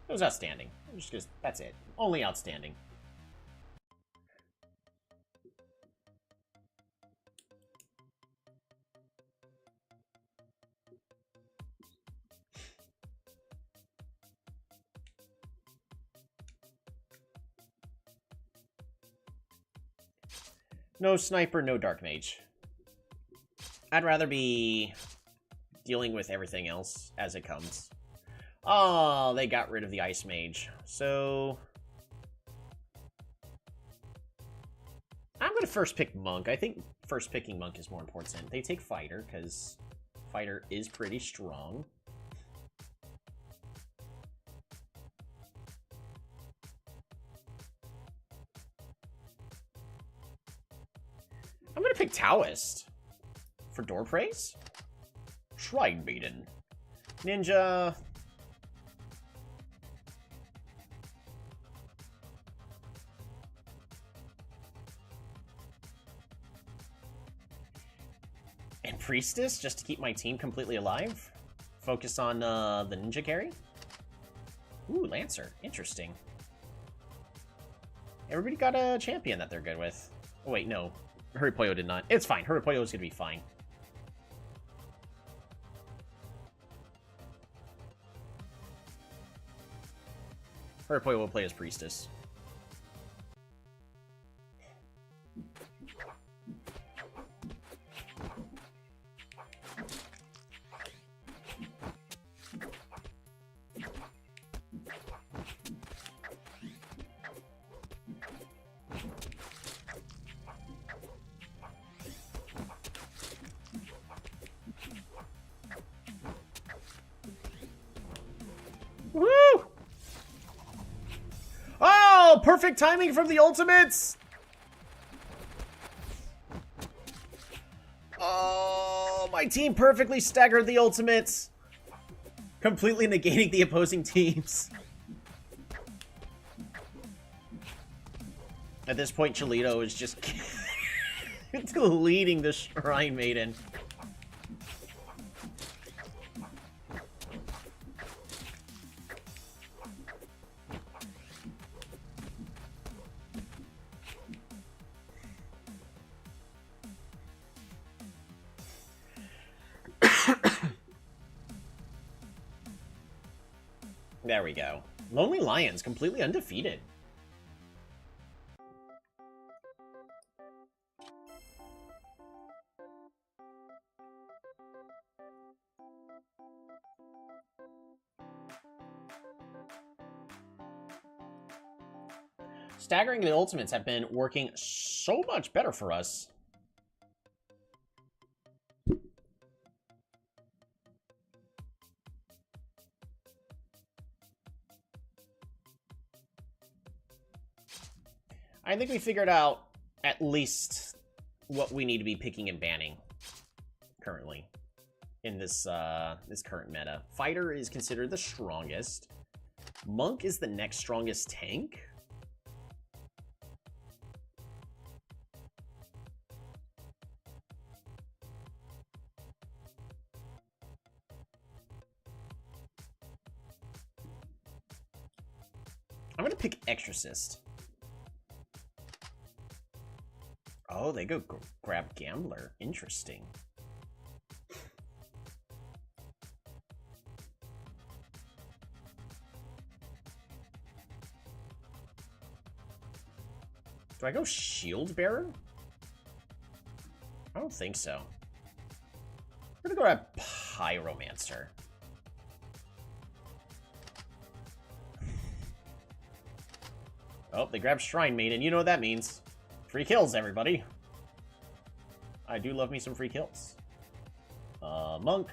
It was outstanding. That's it. Only outstanding. No sniper, no dark mage. I'd rather be dealing with everything else as it comes. Oh, they got rid of the ice mage. So I'm going to first pick Monk. I think first picking Monk is more important. They take Fighter because Fighter is pretty strong. I'm going to pick Taoist for Door Praise. Shrine Maiden. Ninja. And Priestess, just to keep my team completely alive. Focus on the Ninja carry. Ooh, Lancer. Interesting. Everybody got a champion that they're good with. Oh, wait, no. Horipoyo did not. It's fine. Horipoyo is going to be fine. Horipoyo will play as Priestess. Woo! Oh, perfect timing from the ultimates! Oh, my team perfectly staggered the ultimates. Completely negating the opposing teams. At this point, Cholito is just deleting the Shrine Maiden. There we go. Lonely Lions, completely undefeated. Staggering the ultimates have been working so much better for us. I think we figured out at least what we need to be picking and banning currently in this this current meta. Fighter is considered the strongest. Monk is the next strongest tank. I'm gonna pick Exorcist. Oh, they go grab Gambler. Interesting. Do I go Shield Bearer? I don't think so. We're gonna go at Pyromancer. Oh, they grab Shrine Maiden. You know what that means. Free kills, everybody. I do love me some free kills. Monk.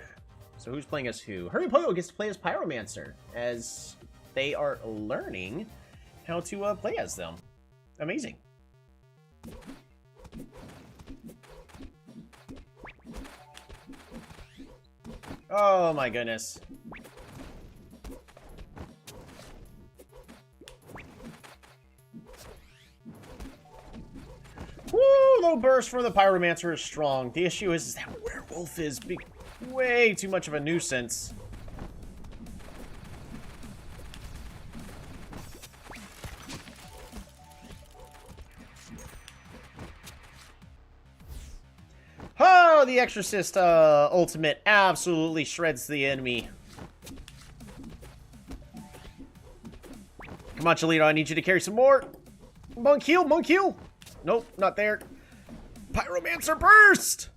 So who's playing as who? Hurry Poyo gets to play as Pyromancer, as they are learning how to play as them. Amazing. Oh my goodness. Woo! Low burst for the Pyromancer is strong. The issue is that Werewolf is way too much of a nuisance. Oh, the Exorcist ultimate absolutely shreds the enemy. Come on, Cholito, I need you to carry some more. Monk heal, Monk heal. Nope, not there. Pyromancer burst!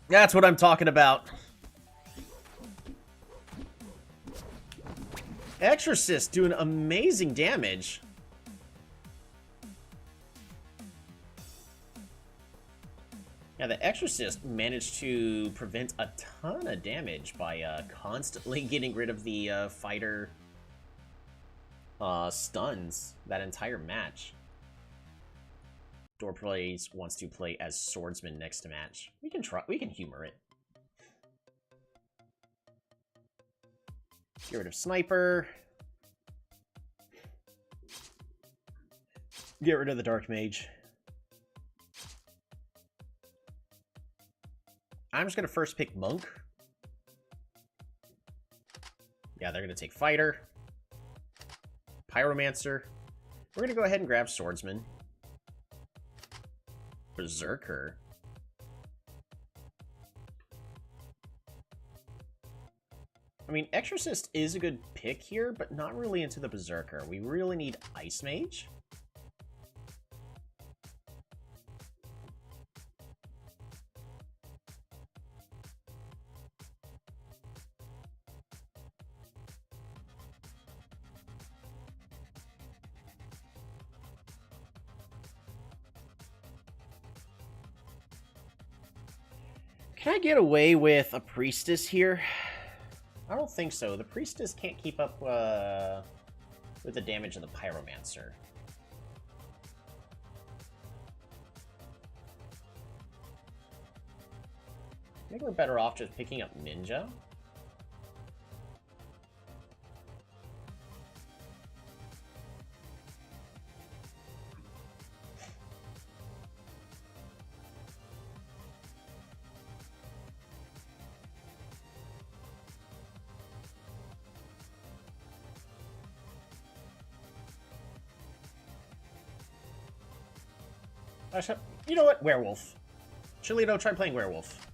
That's what I'm talking about. Exorcist doing amazing damage. Yeah, the Exorcist managed to prevent a ton of damage by constantly getting rid of the fighter stuns that entire match. Door plays wants to play as swordsman next to match. We can try. We can humor it. Get rid of sniper. Get rid of the dark mage. I'm just gonna first pick monk. Yeah, they're gonna take fighter. Pyromancer. We're gonna go ahead and grab swordsman. Berserker. I mean, Exorcist is a good pick here, but not really into the Berserker. We really need Ice Mage. Can I get away with a Priestess here? I don't think so. The Priestess can't keep up with the damage of the Pyromancer. think we're better off just picking up Ninja. You know what? Werewolf. Chilito, try playing Werewolf.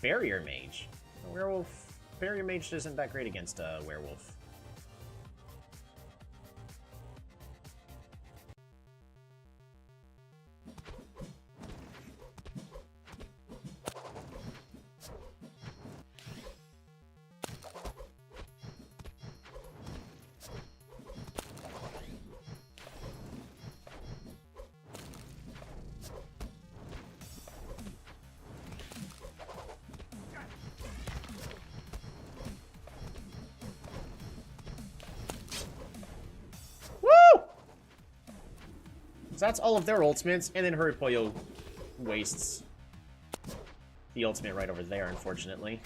Barrier Mage. Werewolf. Barrier Mage isn't that great against Werewolf. So that's all of their ultimates, and then Huripoyo wastes the ultimate right over there, unfortunately.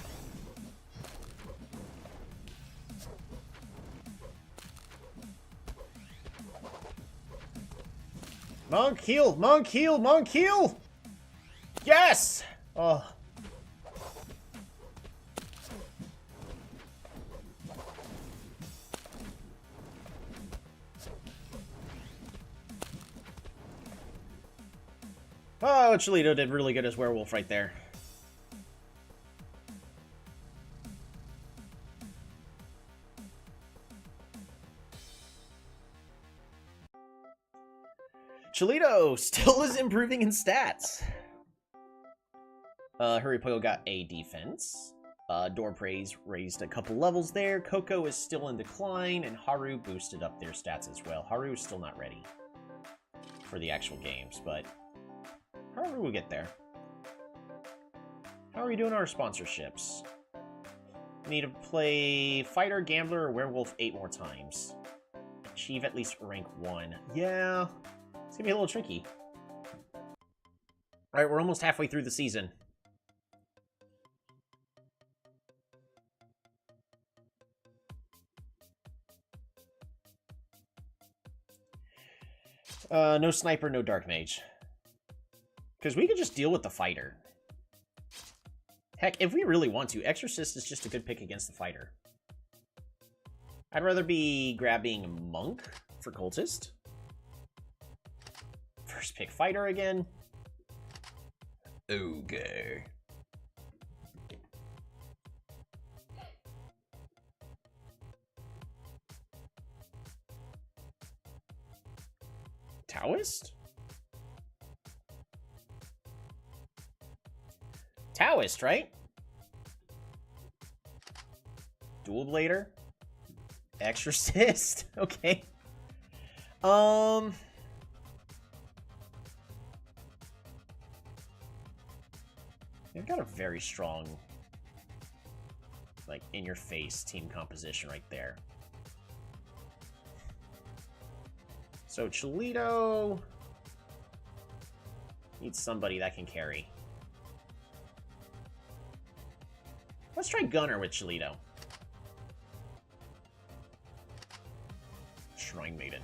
Monk heal! Monk heal! Monk heal! Yes! Oh. Oh, Chilito did really good as Werewolf right there. Chilito still is improving in stats. Huripoyo got a defense. Doorpraise raised a couple levels there. Coco is still in decline, and Haru boosted up their stats as well. Haru is still not ready for the actual games, but Haru will get there. How are we doing our sponsorships? Need to play Fighter, Gambler, or Werewolf 8 more times. Achieve at least rank 1. Yeah, it's gonna be a little tricky. Alright, we're almost halfway through the season. No Sniper, no Dark Mage. Because we could just deal with the Fighter. Heck, if we really want to, Exorcist is just a good pick against the Fighter. I'd rather be grabbing Monk for Cultist. First pick Fighter again. Okay. Taoist? Taoist, right? Dual Blader? Exorcist? Okay. They've got a very strong, like, in-your-face team composition right there. So Chilito needs somebody that can carry. Let's try Gunner with Chilito. Shrine Maiden.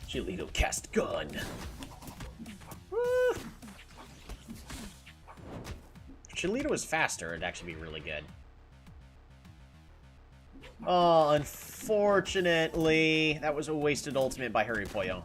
Chilito cast gun. Woo! If Chilito was faster, it'd actually be really good. Oh, unfortunately, that was a wasted ultimate by Huripoyo.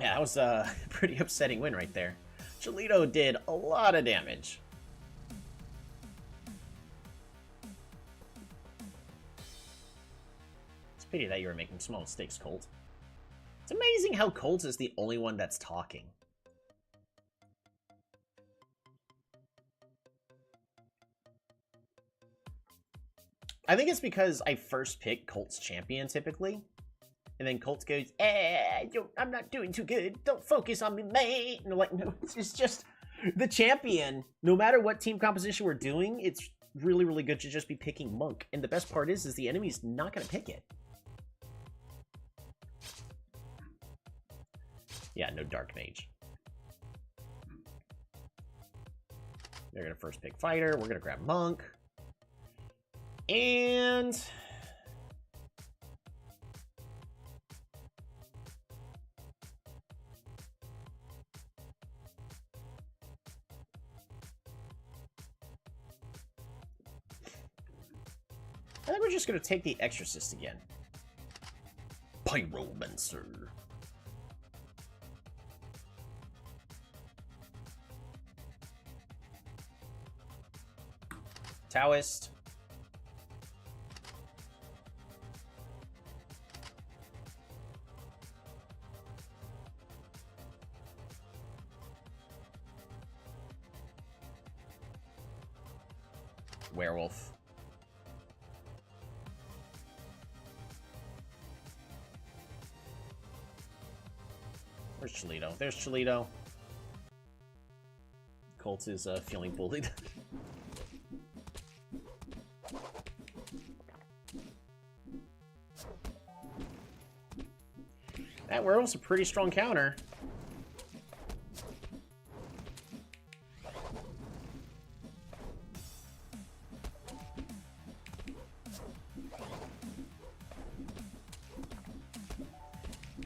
Yeah, that was a pretty upsetting win right there. Cholito did a lot of damage. It's a pity that you were making small mistakes, Colt. It's amazing how Colt is the only one that's talking. I think it's because I first pick Colt's champion, typically. And then Colt goes, I'm not doing too good. Don't focus on me, mate. And I'm like, no, it's just the champion. No matter what team composition we're doing, it's really, really good to just be picking Monk. And the best part is the enemy's not going to pick it. Yeah, no Dark Mage. They're going to first pick Fighter. We're going to grab Monk. And I think we're just going to take the Exorcist again. Pyromancer. Taoist. Werewolf. Where's Cholito? There's Cholito. Colt is feeling bullied. That werewolf's a pretty strong counter.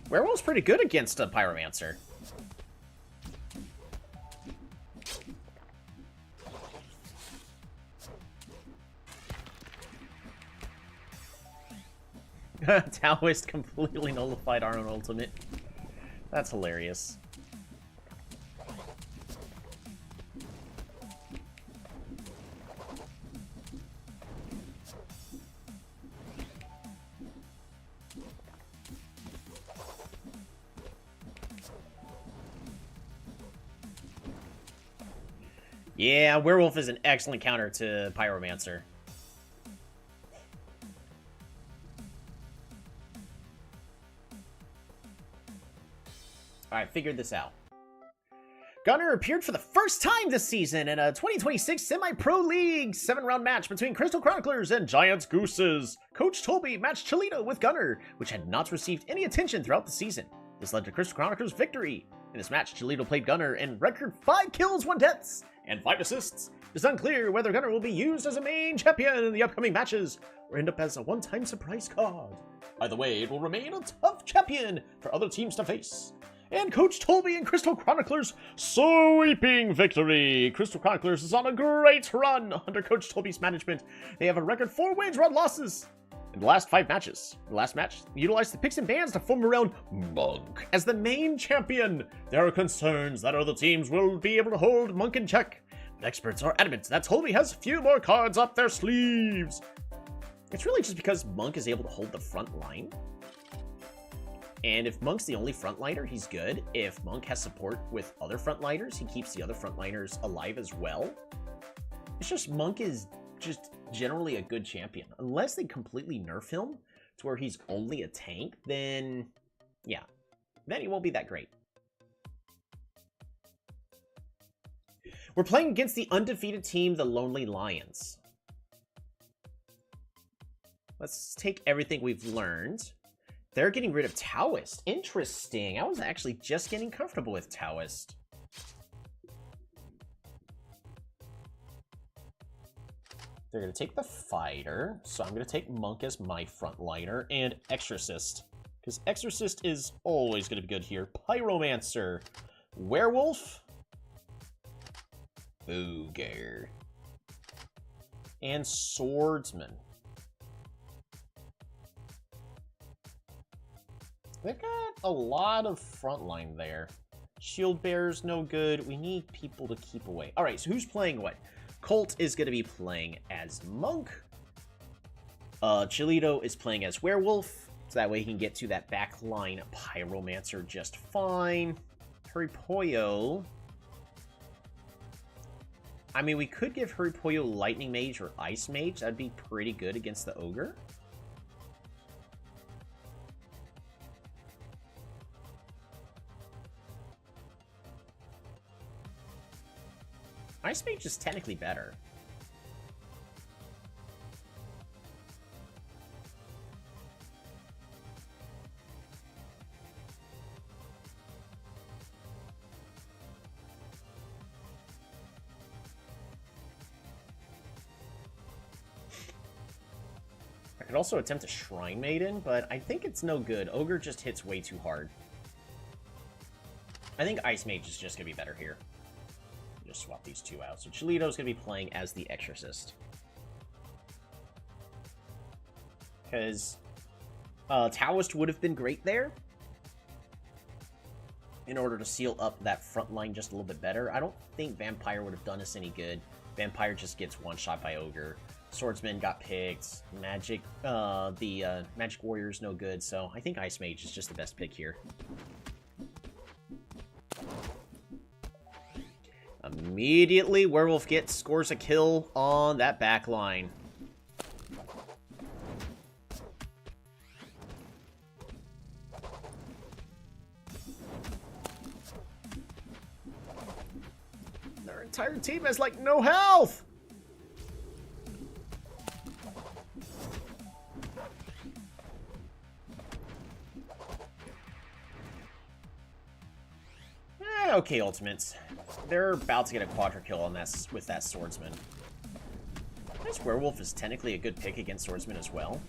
Werewolf's pretty good against a Pyromancer. Taoist completely nullified our own ultimate. That's hilarious. Yeah, Werewolf is an excellent counter to Pyromancer. Alright, figured this out. Gunner appeared for the first time this season in a 2026 Semi-Pro League 7-round match between Crystal Chroniclers and Giants Gooses. Coach Tolby matched Cholito with Gunner, which had not received any attention throughout the season. This led to Crystal Chroniclers' victory. In this match, Cholito played Gunner and record 5 kills, 1 deaths, and 5 assists. It's unclear whether Gunner will be used as a main champion in the upcoming matches, or end up as a one-time surprise card. Either way, it will remain a tough champion for other teams to face. And Coach Tolby and Crystal Chroniclers sweeping victory. Crystal Chroniclers is on a great run under Coach Tolby's management. They have a record 4 wins, 1 losses in the last 5 matches. The last match utilized the picks and bans to form around Monk as the main champion. There are concerns that other teams will be able to hold Monk in check, but experts are adamant that Tolby has a few more cards up their sleeves. It's really just because Monk is able to hold the front line. And if Monk's the only frontliner, he's good. If Monk has support with other frontliners, he keeps the other frontliners alive as well. It's just Monk is just generally a good champion. Unless they completely nerf him to where he's only a tank, then yeah, then he won't be that great. We're playing against the undefeated team, the Lonely Lions. Let's take everything we've learned. They're getting rid of Taoist. Interesting. I was actually just getting comfortable with Taoist. They're going to take the Fighter, so I'm going to take Monk as my frontliner, and Exorcist, because Exorcist is always going to be good here. Pyromancer, Werewolf, Ogre, and Swordsman. They've got a lot of frontline there. Shield bearer's no good. We need people to keep away. Alright, so who's playing what? Colt is going to be playing as Monk. Chilito is playing as Werewolf. So that way he can get to that backline Pyromancer just fine. Hurrypoyo. I mean, we could give Hurrypoyo Lightning Mage or Ice Mage. That'd be pretty good against the Ogre. Ice Mage is technically better. I could also attempt a Shrine Maiden, but I think it's no good. Ogre just hits way too hard. I think Ice Mage is just going to be better here. Just swap these two out. So Chilito's going to be playing as the Exorcist. Because Taoist would have been great there. In order to seal up that front line just a little bit better. I don't think Vampire would have done us any good. Vampire just gets one shot by Ogre. Swordsman got picked. Magic, Magic Warrior's no good. So I think Ice Mage is just the best pick here. Immediately, Werewolf scores a kill on that back line. Their entire team has, like, no health! Okay, Ultimates. They're about to get a quadra kill on that with that Swordsman. This Werewolf is technically a good pick against Swordsman as well.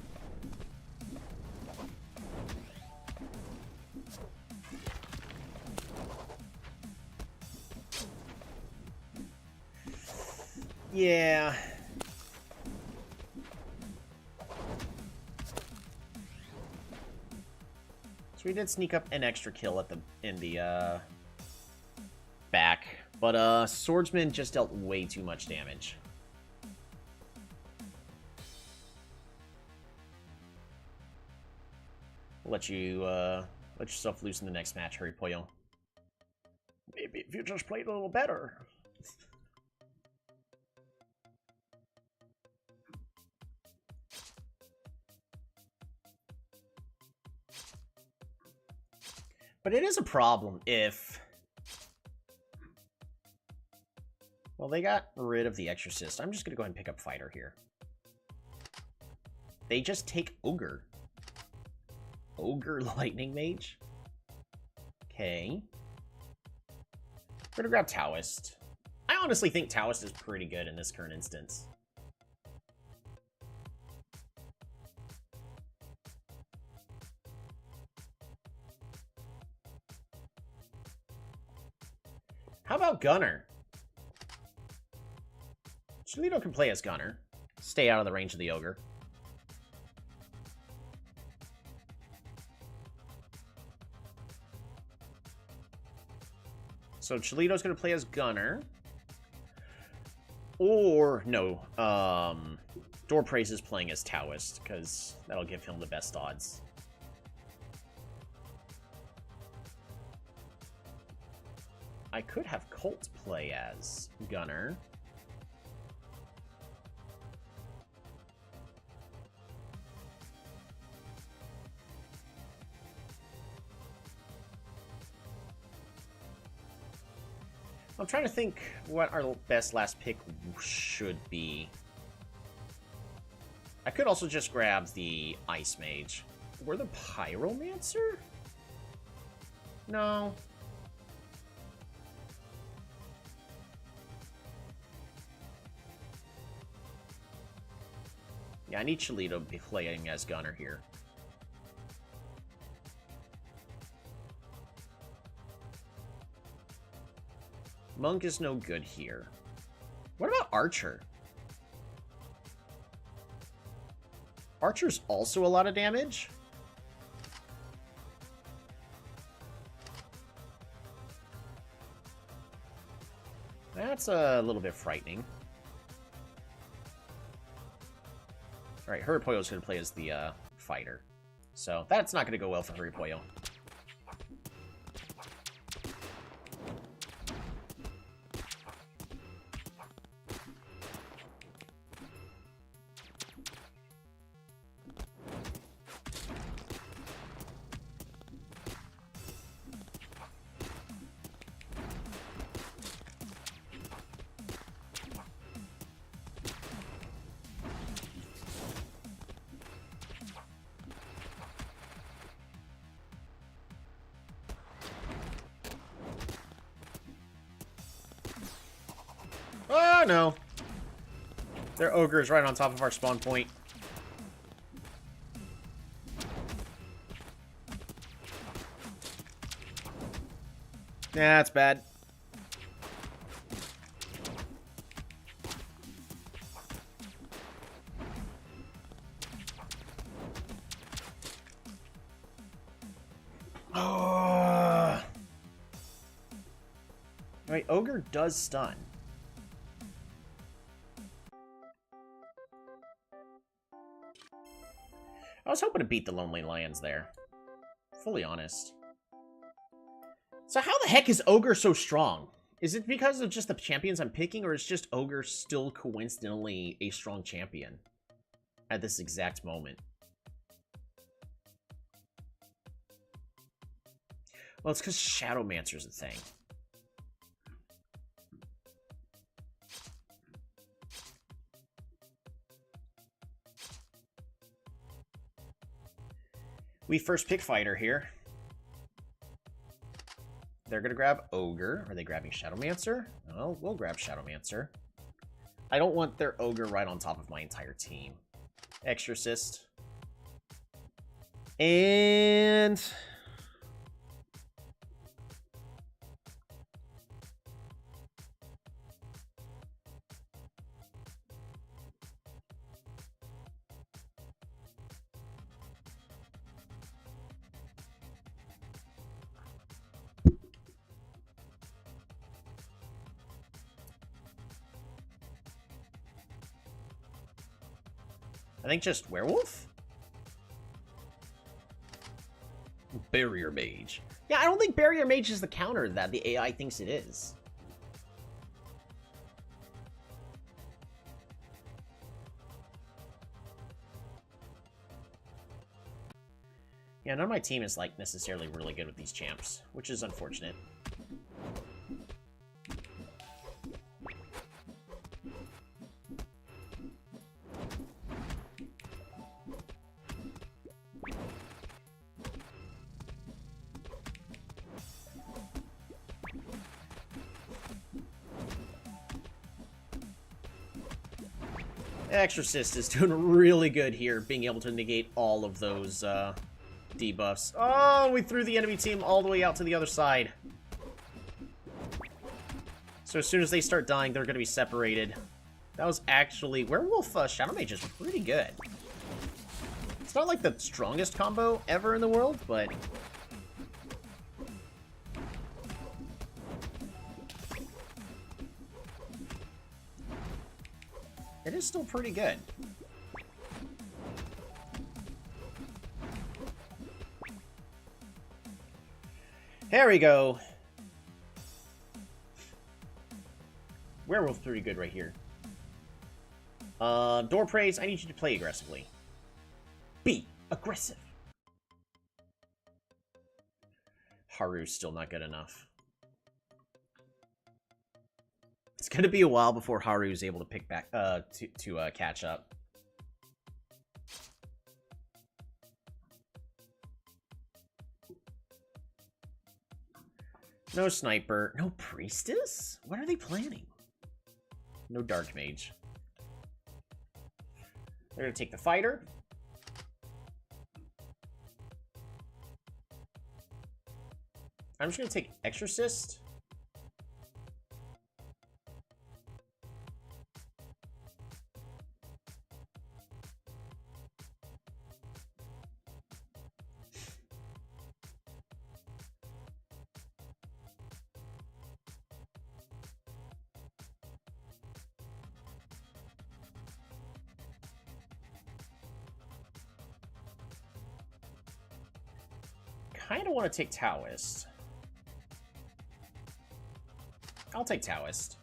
Yeah. So we did sneak up an extra kill at in the back, but Swordsman just dealt way too much damage. We'll let yourself loose in the next match, Hurrypoyo. Maybe if you just played a little better. But it is a problem if... Well, they got rid of the Exorcist. I'm just going to go ahead and pick up Fighter here. They just take Ogre. Ogre Lightning Mage? Okay. We're going to grab Taoist. I honestly think Taoist is pretty good in this current instance. How about Gunner? Chilito can play as Gunner. Stay out of the range of the Ogre. So Chilito's going to play as Gunner. Or, no, Doorpraise is playing as Taoist, because that'll give him the best odds. I could have Colt play as Gunner. I'm trying to think what our best last pick should be. I could also just grab the Ice Mage. Or the Pyromancer? No. Yeah, I need Chilito to be playing as Gunner here. Monk is no good here. What about Archer? Archer's also a lot of damage. That's a little bit frightening. Alright, Hurripoyo's going to play as the fighter. So that's not going to go well for Hurripoyo. Oh, no. Their ogre is right on top of our spawn point. Yeah, that's bad. Oh. Right, ogre does stun. I was hoping to beat the Lonely Lions there. Fully honest. So how the heck is Ogre so strong? Is it because of just the champions I'm picking, or is just Ogre still coincidentally a strong champion at this exact moment? Well, it's because Shadowmancer's a thing. We first pick fighter here. They're going to grab Ogre. Are they grabbing Shadowmancer? Well, we'll grab Shadowmancer. I don't want their Ogre right on top of my entire team. Exorcist. And... I think just Werewolf? Barrier Mage. Yeah, I don't think Barrier Mage is the counter that the AI thinks it is. Yeah, none of my team is, like, necessarily really good with these champs, which is unfortunate. Exorcist is doing really good here, being able to negate all of those debuffs. Oh, we threw the enemy team all the way out to the other side. So as soon as they start dying, they're going to be separated. That was actually... Werewolf Shadow Mage is pretty good. It's not like the strongest combo ever in the world, but... it is still pretty good. There we go. Werewolf's pretty good right here. Door Praise, I need you to play aggressively. Be aggressive. Haru's still not good enough. It's gonna be a while before Haru's able to pick back to catch up. No sniper, no priestess? What are they planning? No dark mage. They're gonna take the fighter. I'm just gonna take exorcist. kind of want to take Taoist. I'll take Taoist.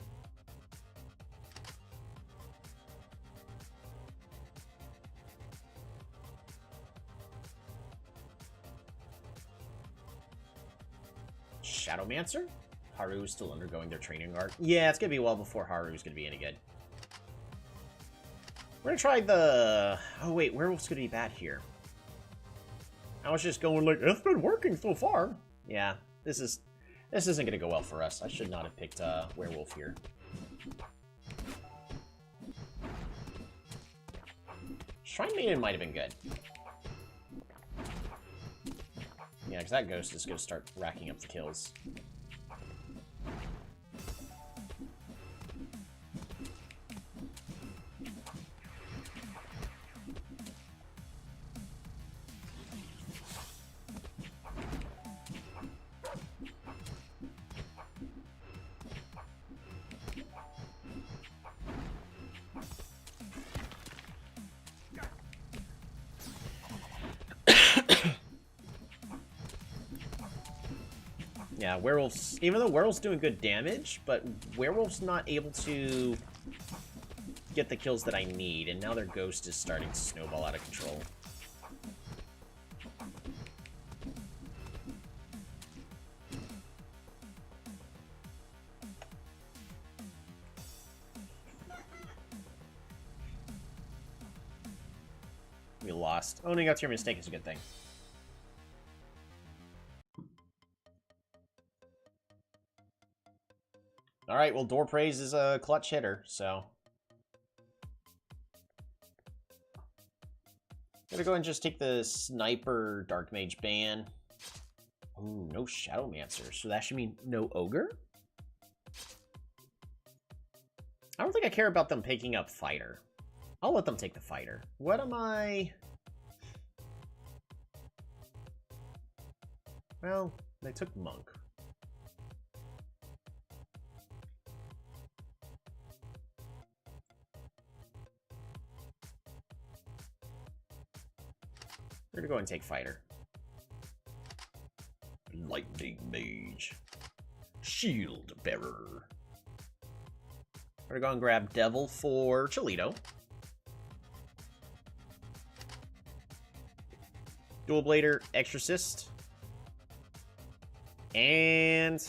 Shadowmancer? Haru is still undergoing their training arc. Yeah, it's gonna be well before Haru's gonna be any good. We're gonna try the... Oh wait, Werewolf's gonna be bad here. I was just going like, it's been working so far. Yeah, this isn't gonna go well for us. I should not have picked Werewolf here. Shrine Maiden might have been good. Yeah, because that ghost is gonna start racking up the kills. Yeah, Werewolf's... Even though Werewolf's doing good damage, but Werewolf's not able to get the kills that I need, and now their ghost is starting to snowball out of control. We lost. Owning up to your mistake is a good thing. Alright, well, Door Praise is a clutch hitter, so... Gonna go ahead and just take the Sniper Dark Mage ban. Ooh, no Shadowmancer, so that should mean no Ogre? I don't think I care about them picking up Fighter. I'll let them take the Fighter. What am I... Well, they took Monk. We're gonna go and take Fighter. Lightning Mage. Shield Bearer. We're gonna go and grab Devil for Cholito. Dual Blader, Exorcist. And...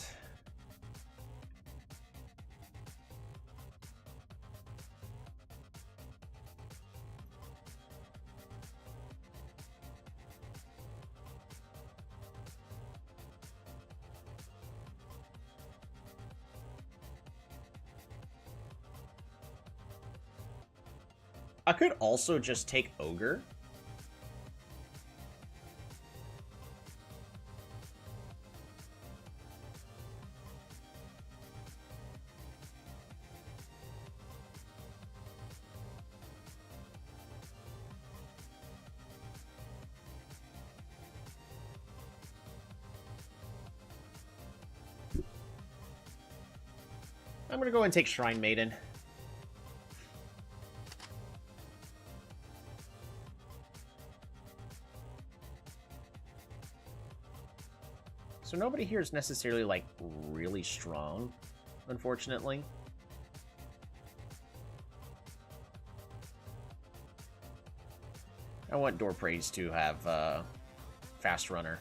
I could also just take Ogre. I'm gonna go and take Shrine Maiden. So nobody here is necessarily, like, really strong, unfortunately. I want Door Praise to have Fast Runner.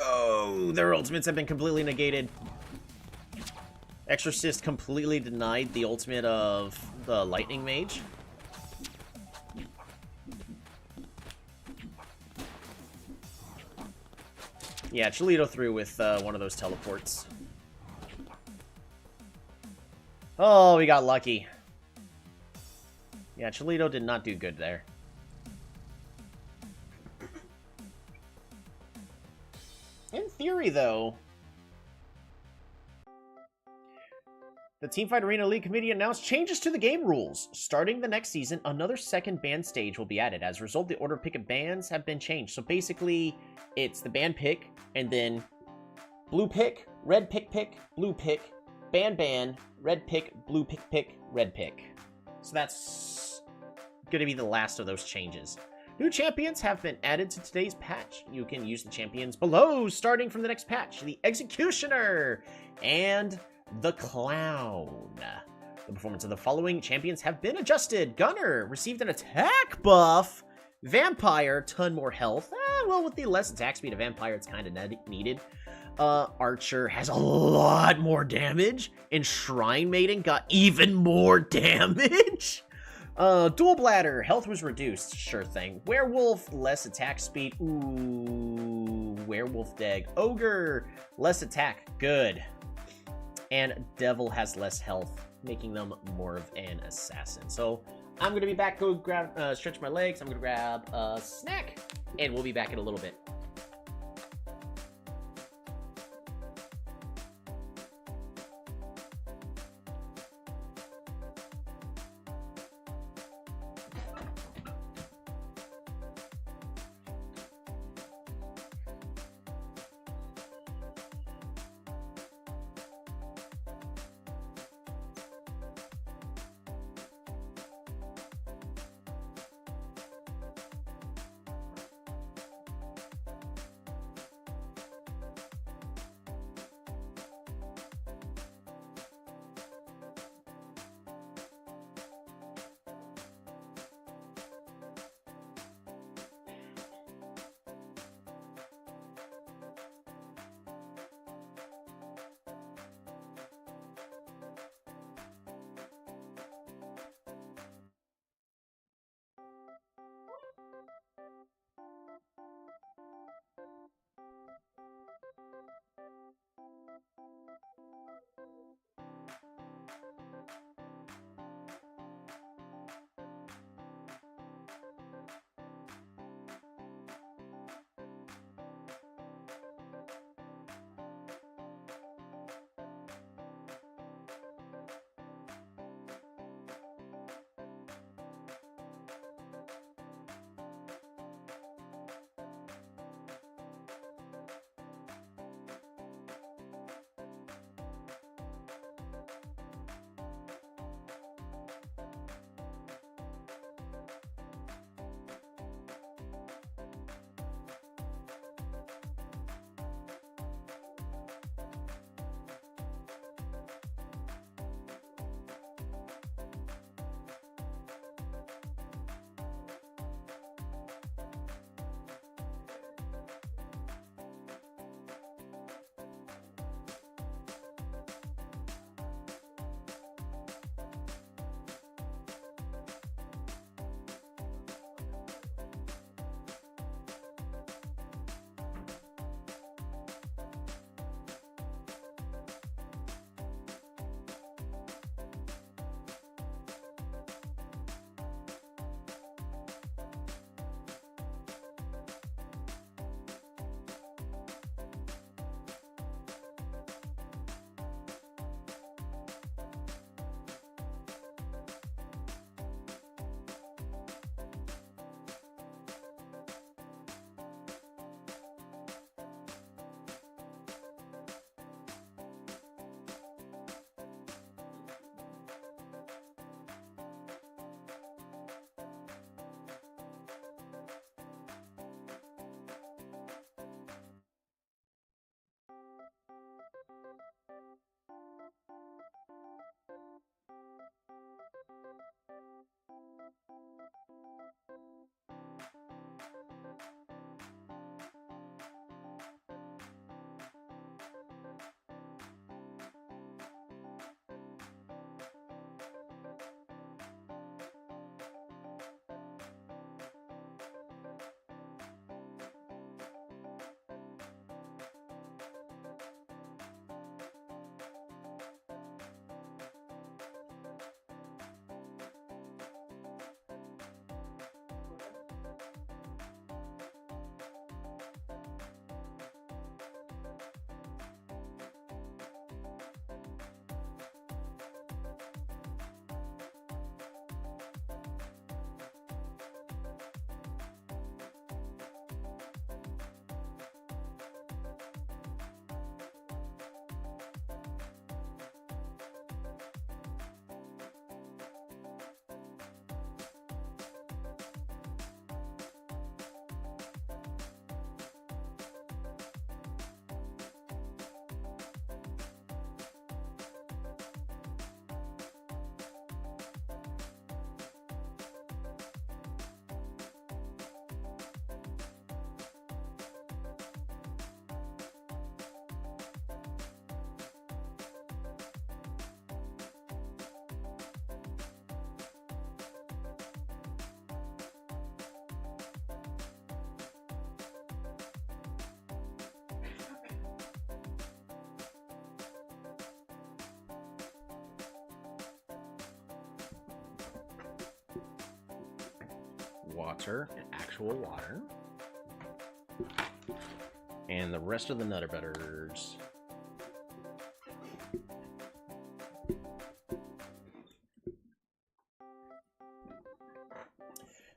Oh, their ultimates have been completely negated. Exorcist completely denied the ultimate of the Lightning Mage. Yeah, Cholito threw with one of those teleports. Oh, we got lucky. Yeah, Cholito did not do good there. In theory, though, the Teamfight Arena League Committee announced changes to the game rules. Starting the next season, another second ban stage will be added. As a result, the order of pick of bans have been changed. So basically, it's the ban pick, and then blue pick, red pick, blue pick, ban, red pick, blue pick, red pick. So that's going to be the last of those changes. New champions have been added to today's patch. You can use the champions below, starting from the next patch. The Executioner and the Clown. The performance of the following champions have been adjusted. Gunner received an attack buff. Vampire, ton more health. Well, with the less attack speed of Vampire, it's kind of needed. Archer has a lot more damage. And Shrine Maiden got even more damage. Dual Bladder, health was reduced. Sure thing. Werewolf, less attack speed. Ooh, Werewolf Dag. Ogre, less attack. Good. And Devil has less health, making them more of an assassin. So I'm going to be back, go grab, stretch my legs. I'm going to grab a snack, and we'll be back in a little bit. water, actual water. And the rest of the Nutter Butters.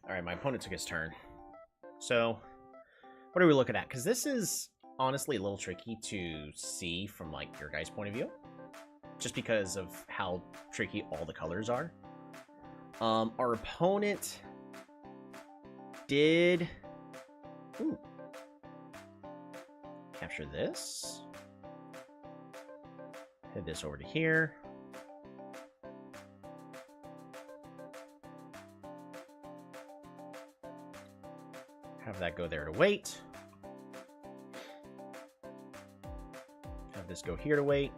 Alright, my opponent took his turn. So, what are we looking at? Because this is honestly a little tricky to see from, like, your guys' point of view. Just because of how tricky all the colors are. Our opponent did... Ooh. Capture this. Head this over to here. Have that go there to wait. Have this go here to wait.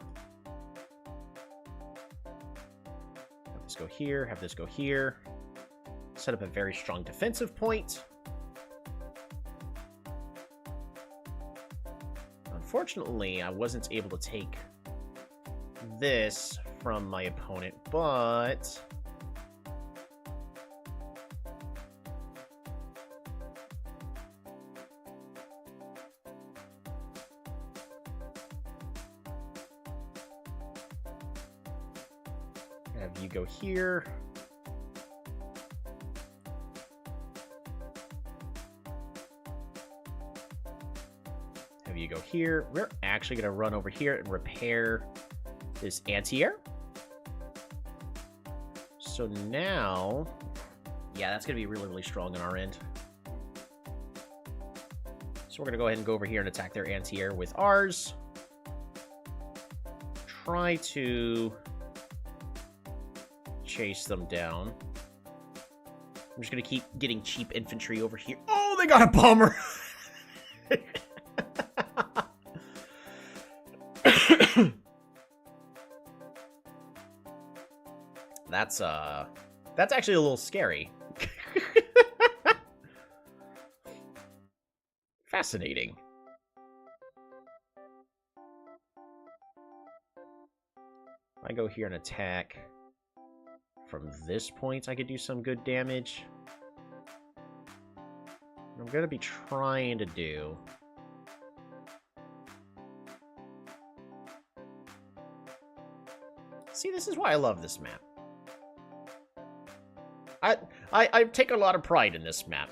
Have this go here. Have this go here. Set up a very strong defensive point. Unfortunately, I wasn't able to take this from my opponent, but... have you go here. Have you go here. We're actually going to run over here and repair this anti-air. So now, yeah, that's going to be really, really strong on our end. So we're going to go ahead and go over here and attack their anti-air with ours. Try to chase them down. I'm just going to keep getting cheap infantry over here. Oh, they got a bomber! That's actually a little scary. Fascinating. I go here and attack from this point, I could do some good damage. What I'm going to be trying to do... See, this is why I love this map. I take a lot of pride in this map.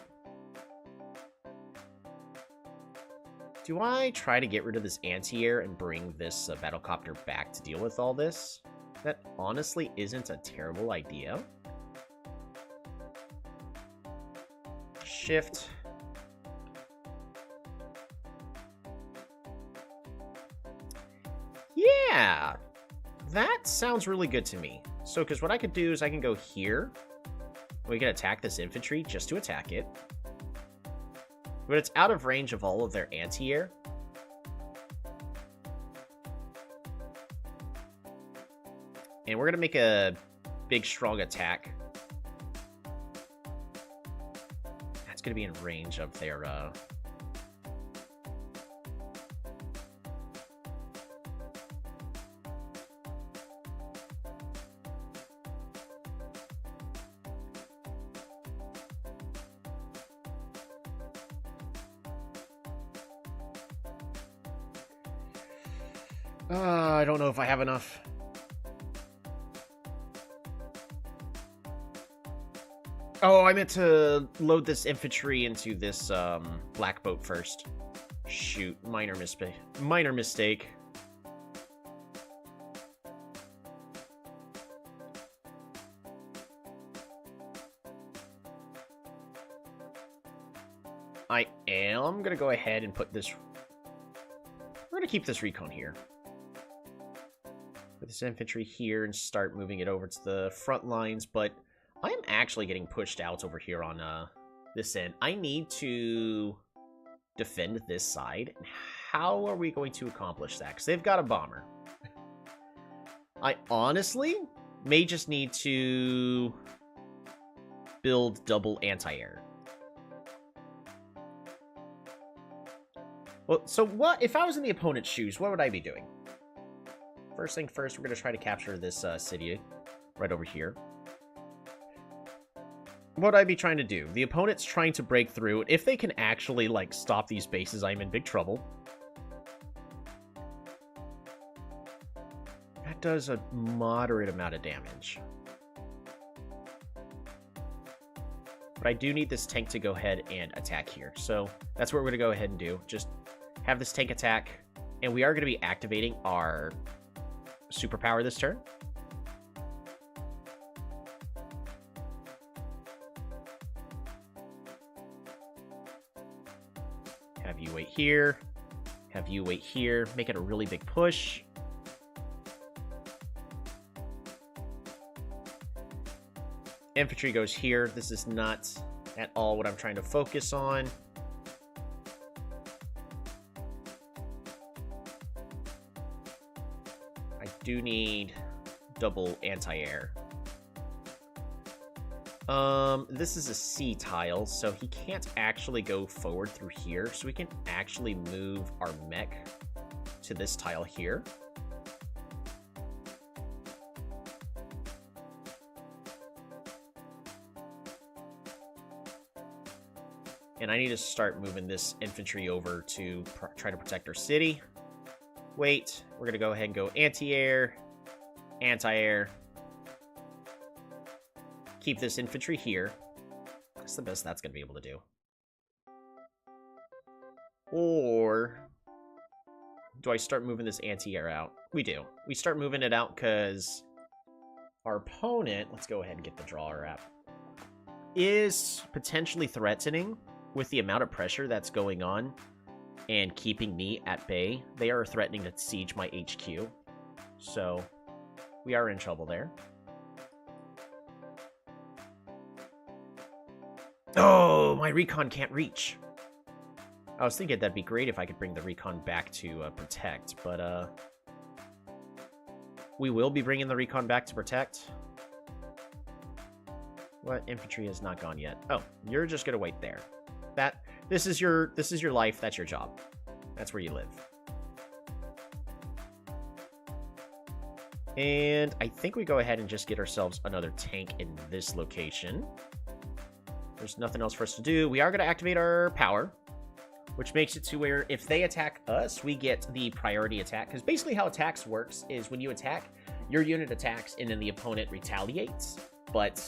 Do I try to get rid of this anti-air and bring this battlecopter back to deal with all this? That honestly isn't a terrible idea. Shift. Yeah! That sounds really good to me. So, because what I could do is I can go here. We can attack this infantry just to attack it. But it's out of range of all of their anti-air. And we're going to make a big, strong attack. That's going to be in range of their... I don't know if I have enough. Oh, I meant to load this infantry into this black boat first. Shoot, minor mistake. Minor mistake. I am gonna go ahead and put this... We're gonna keep this recon here. Put this infantry here and start moving it over to the front lines, but I am actually getting pushed out over here on this end. I need to defend this side. How are we going to accomplish that? Because they've got a bomber. I honestly may just need to build double anti-air. Well, so what if I was in the opponent's shoes, what would I be doing? First thing first, we're going to try to capture this city right over here. what I'd be trying to do. The opponent's trying to break through. If they can actually, like, stop these bases, I'm in big trouble. That does a moderate amount of damage. But I do need this tank to go ahead and attack here. So that's what we're going to go ahead and do. Just have this tank attack. And we are going to be activating our superpower this turn. Have you wait here. Have you wait here. Make it a really big push. Infantry goes here. This is not at all what I'm trying to focus on. I do need double anti-air. This is a C tile, so he can't actually go forward through here. So we can actually move our mech to this tile here. And I need to start moving this infantry over to try to protect our city. Wait, we're going to go ahead and go anti-air, anti-air. Keep this infantry here. That's the best that's going to be able to do. Or do I start moving this anti-air out? We do. We start moving it out because our opponent, let's go ahead and get the drawer app, is potentially threatening. With the amount of pressure that's going on and keeping me at bay, they are threatening to siege my HQ. So we are in trouble there. Oh, my recon can't reach. I was thinking that'd be great if I could bring the recon back to protect, but we will be bringing the recon back to protect. What? Infantry has not gone yet. Oh, you're just gonna wait there. This is your life. That's your job. That's where you live. And I think we go ahead and just get ourselves another tank in this location. There's nothing else for us to do. We are going to activate our power, which makes it to where if they attack us, we get the priority attack. Because basically how attacks works is when you attack, your unit attacks and then the opponent retaliates. But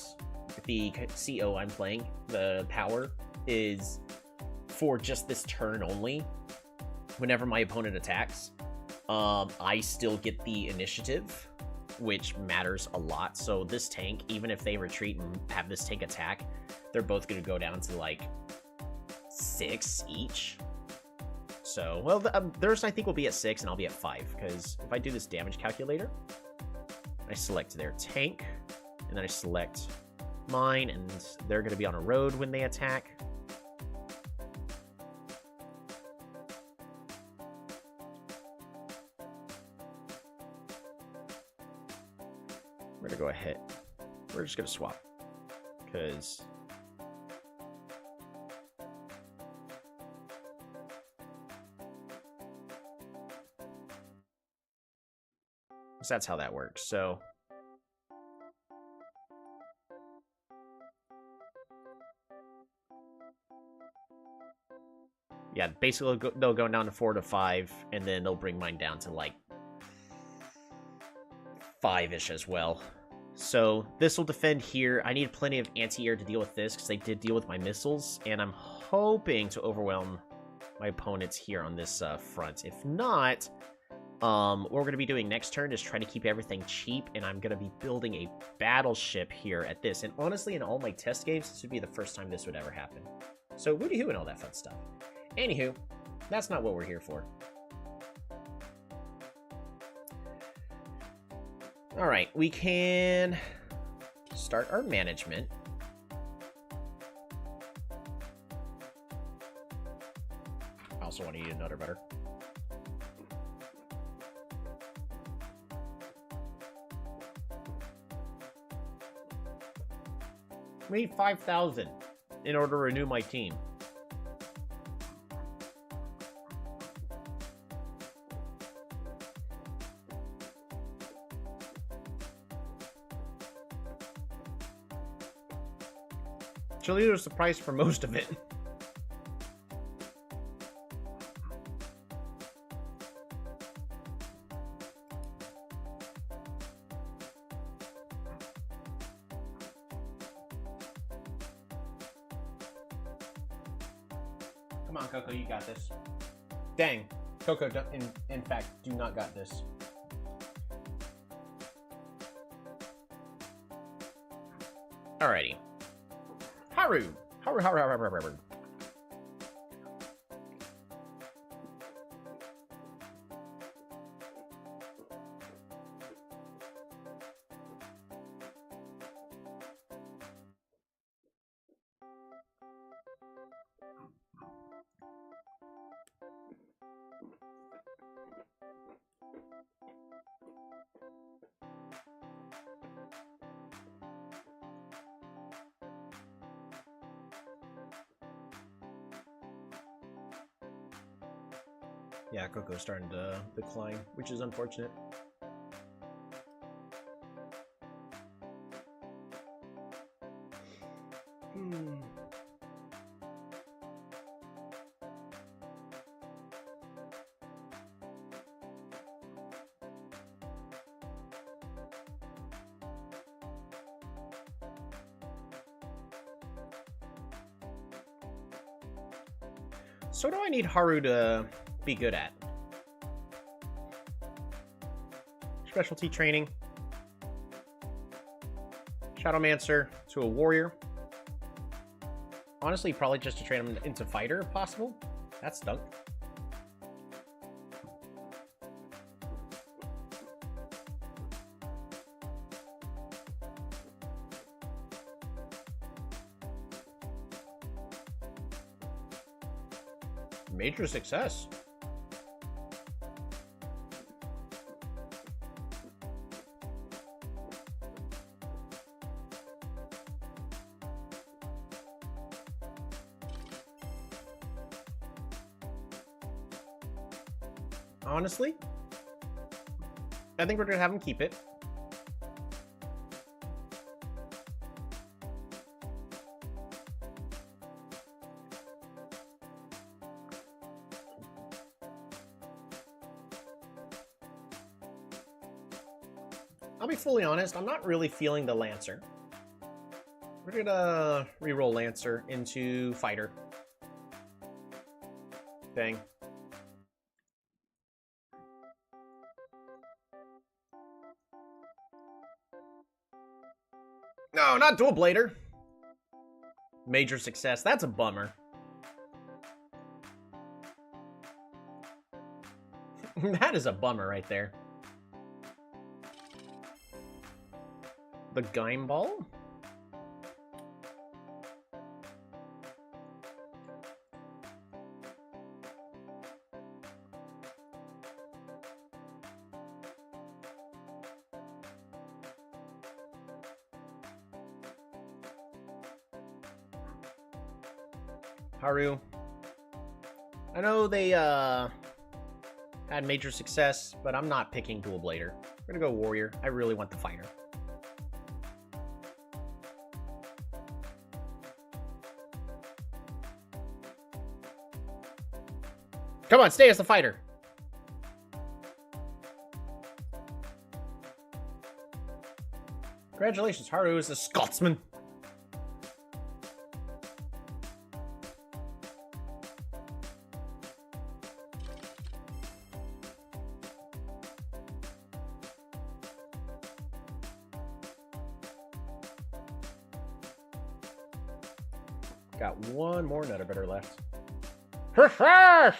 the CO I'm playing, the power, is for just this turn only. Whenever my opponent attacks, I still get the initiative, which matters a lot. So this tank, even if they retreat and have this tank attack, they're both going to go down to like 6 each. So, well, theirs I think will be at 6 and I'll be at 5, because if I do this damage calculator, I select their tank, and then I select mine, and they're going to be on a road when they attack. We're going to go ahead. We're just going to swap, because that's how that works. So yeah, basically they'll go down to 4 to 5, and then they'll bring mine down to like 5-ish as well. So this will defend here. I need plenty of anti-air to deal with this, because they did deal with my missiles, and I'm hoping to overwhelm my opponents here on this front. If not, what we're going to be doing next turn is trying to keep everything cheap, and I'm going to be building a battleship here at this. And honestly, in all my test games, this would be the first time this would ever happen. So woody-hoo and all that fun stuff. Anywho, that's not what we're here for. Alright, we can start our management. I also want to eat another butter. We need 5,000 in order to renew my team. Actually, was the price for most of it. Come on, Coco, you got this. Dang, Coco, in fact, do not got this. Alrighty. Haru! Haru. Yeah, Coco's starting to decline, which is unfortunate. So what do I need Haru to be good at? Specialty training. Shadowmancer to a warrior. Honestly, probably just to train him into fighter if possible. That stunk. Major success. Honestly, I think we're gonna have him keep it. I'll be fully honest, I'm not really feeling the Lancer. We're gonna reroll Lancer into Fighter. Dang. No, not Dual Blader. Major success. That's a bummer. That is a bummer right there. The Gaim Ball? Haru. I know they had major success, but I'm not picking Dual Blader. We're gonna go Warrior. I really want the Fighter. Come on, stay as the Fighter. Congratulations, Haru is a Scotsman. Got one more Nutter Bitter left. Success!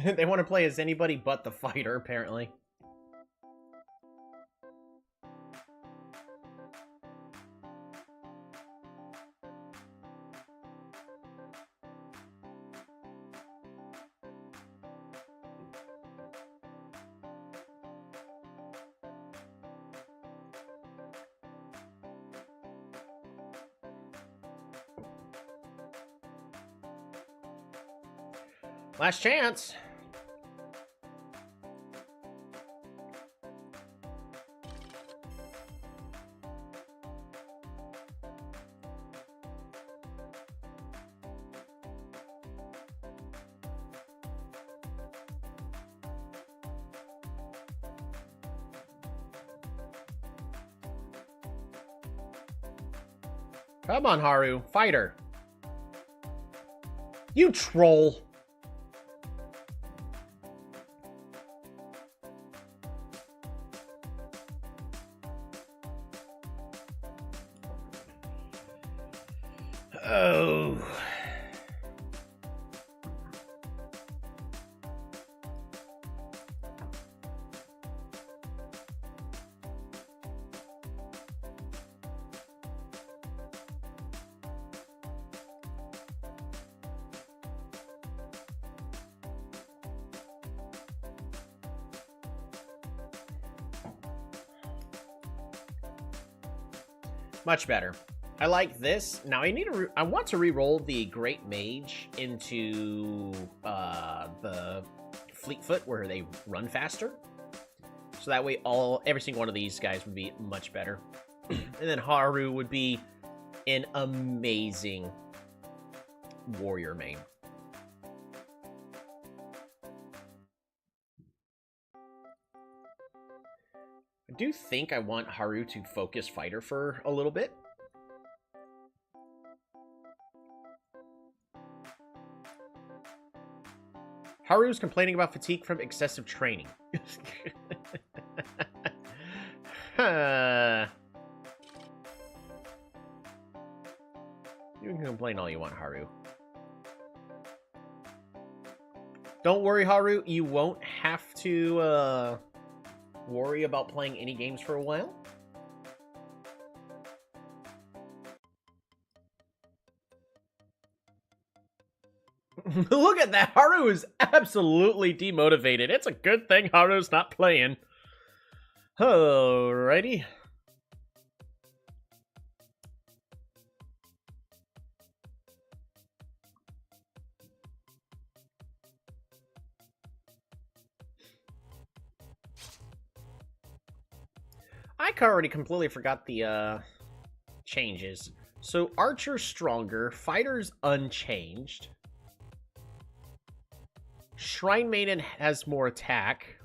They want to play as anybody but the fighter, apparently. Last chance. Come on, Haru. Fighter. You troll. Oh. Much better. I like this. Now I want to re-roll the Great Mage into the Fleetfoot where they run faster. So that way every single one of these guys would be much better. And then Haru would be an amazing warrior main. I do think I want Haru to focus fighter for a little bit. Haru's complaining about fatigue from excessive training. You can complain all you want, Haru. Don't worry, Haru. You won't have to worry about playing any games for a while. Look at that. Haru is absolutely demotivated. It's a good thing Haru's not playing. Alrighty. I already completely forgot the changes. So Archer's stronger, Fighter's unchanged. Shrine Maiden has more attack.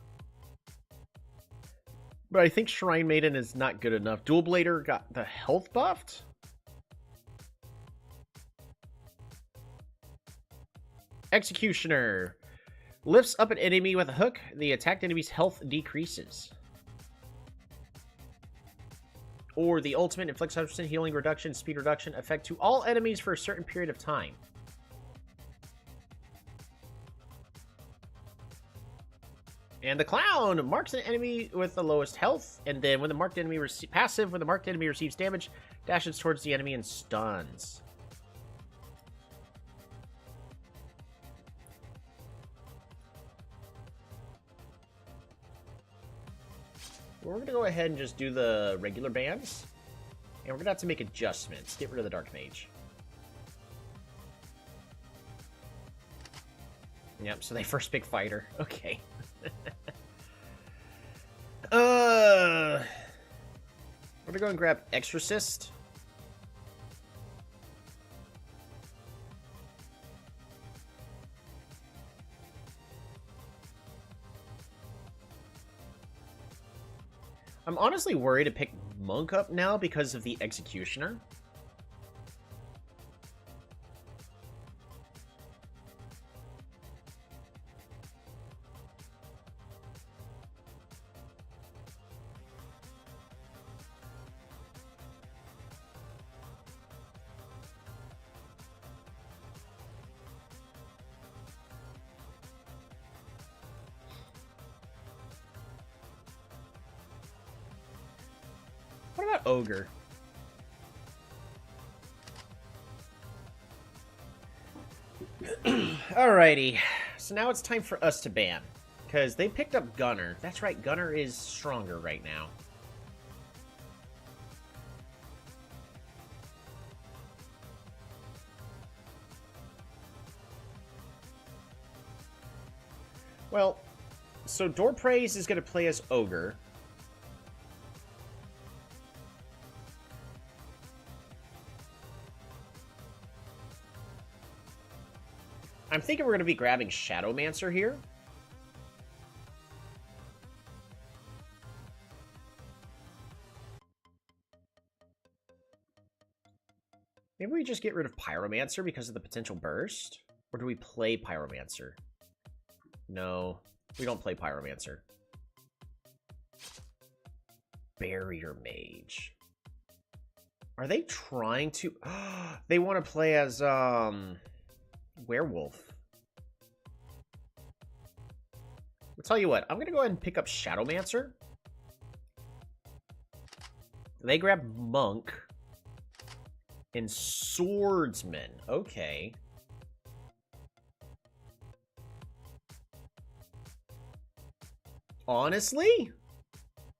But I think Shrine Maiden is not good enough. Dual Blader got the health buffed? Executioner. Lifts up an enemy with a hook. The attacked enemy's health decreases. Or the ultimate inflicts 100% healing reduction, speed reduction effect to all enemies for a certain period of time. And the Clown marks an enemy with the lowest health, and then when the marked enemy passive, when the marked enemy receives damage, dashes towards the enemy and stuns. We're going to go ahead and just do the regular bands. And we're going to have to make adjustments. Get rid of the Dark Mage. Yep, so they first pick fighter. Okay. I'm going to go and grab Exorcist. I'm honestly worried to pick Monk up now because of the Executioner. Ogre. Alrighty. So now it's time for us to ban. Because they picked up Gunner. That's right, Gunner is stronger right now. Well, so Dorpraise is going to play as Ogre. I'm thinking we're going to be grabbing Shadowmancer here. Maybe we just get rid of Pyromancer because of the potential burst? Or do we play Pyromancer? No, we don't play Pyromancer. Barrier Mage. Are they trying to... They want to play as, Werewolf. I'll tell you what, I'm going to go ahead and pick up Shadowmancer. They grab Monk. And Swordsman. Okay. Honestly,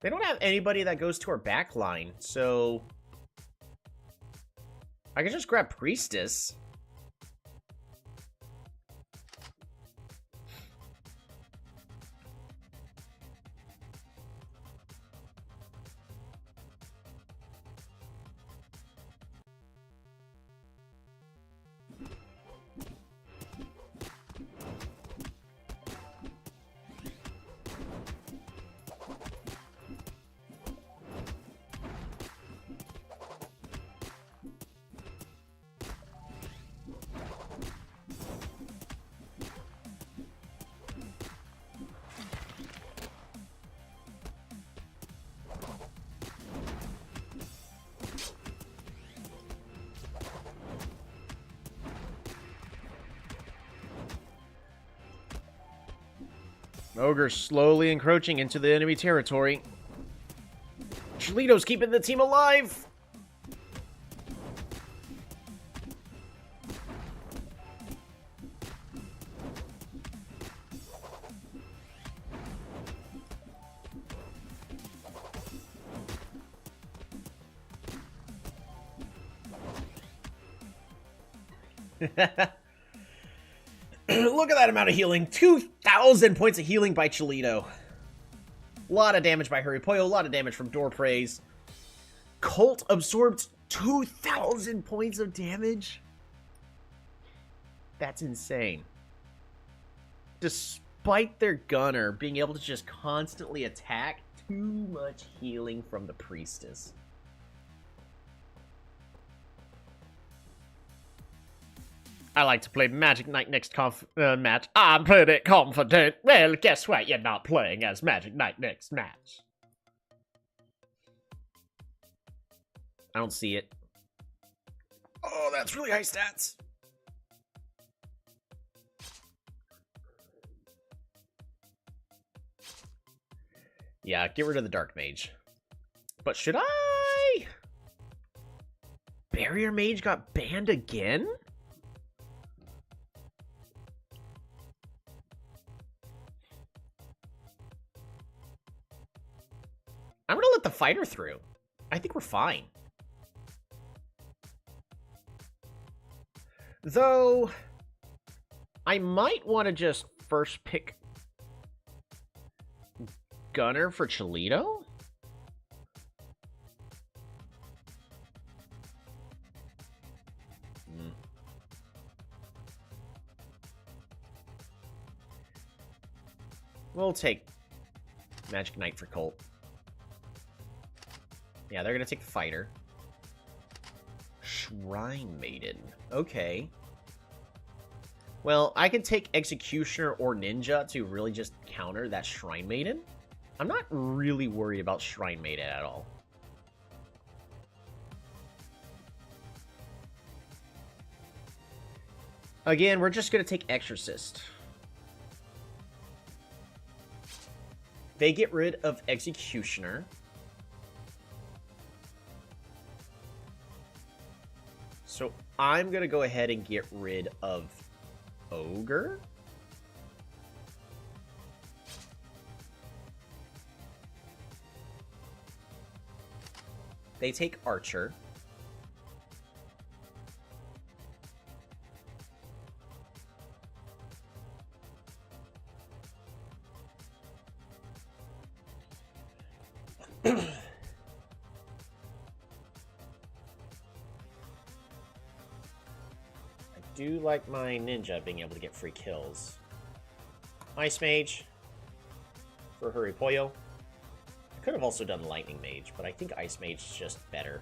they don't have anybody that goes to our back line, so I can just grab Priestess. Ogre slowly encroaching into the enemy territory. Cholito's keeping the team alive! Look at that amount of healing. 2,000 points of healing by Cholito. A lot of damage by Hurrypoyo. A lot of damage from Dorpraise. Colt absorbed 2,000 points of damage. That's insane. Despite their Gunner being able to just constantly attack, too much healing from the Priestess. I like to play Magic Knight next match. I'm pretty confident. Well, guess what? You're not playing as Magic Knight next match. I don't see it. Oh, that's really high stats. Yeah, get rid of the Dark Mage. But should I? Barrier Mage got banned again? I'm gonna let the fighter through. I think we're fine. Though, I might want to just first pick Gunner for Cholito? We'll take Magic Knight for Colt. Yeah, they're gonna take the fighter. Shrine Maiden. Okay. Well, I can take Executioner or Ninja to really just counter that Shrine Maiden. I'm not really worried about Shrine Maiden at all. Again, we're just gonna take Exorcist. They get rid of Executioner. So I'm going to go ahead and get rid of Ogre. They take Archer. I do like my ninja being able to get free kills. Ice Mage for Hurry Pollo. I could have also done Lightning Mage, but I think Ice Mage is just better.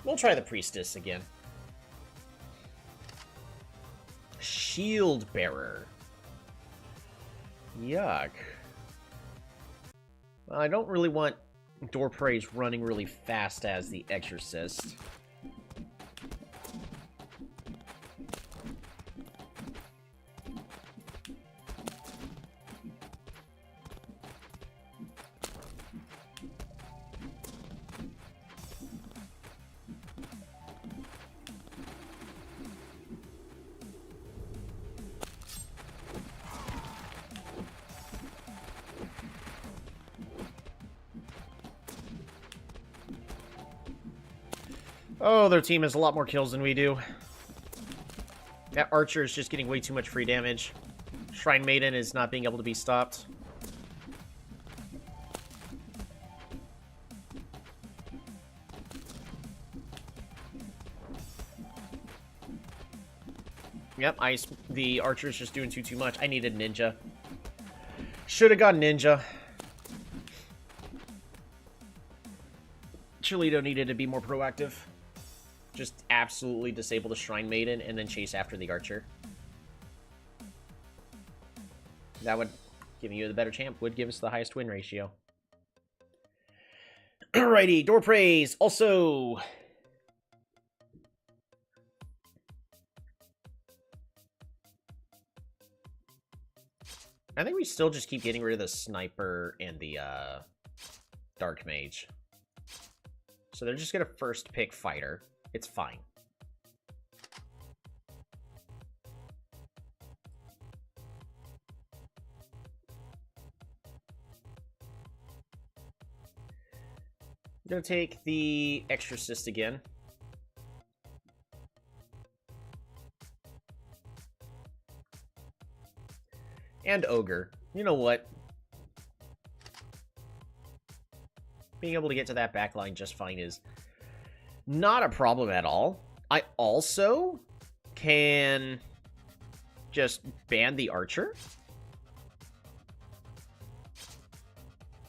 We'll try the Priestess again. Shield Bearer. Yuck. Well, I don't really want Dorpraise running really fast as the Exorcist. Oh, their team has a lot more kills than we do. That Archer is just getting way too much free damage. Shrine Maiden is not being able to be stopped. Yep, the Archer is just doing too much. I needed Ninja. Should have gone Ninja. Chilito needed to be more proactive. Just absolutely disable the Shrine Maiden and then chase after the Archer. That would give you the better champ, would give us the highest win ratio. Alrighty, Dorpraise. Also, I think we still just keep getting rid of the Sniper and the Dark Mage. So they're just going to first pick Fighter. It's fine. I'm going to take the Exorcist again. And Ogre. You know what? Being able to get to that backline just fine is not a problem at all. I also can just ban the Archer.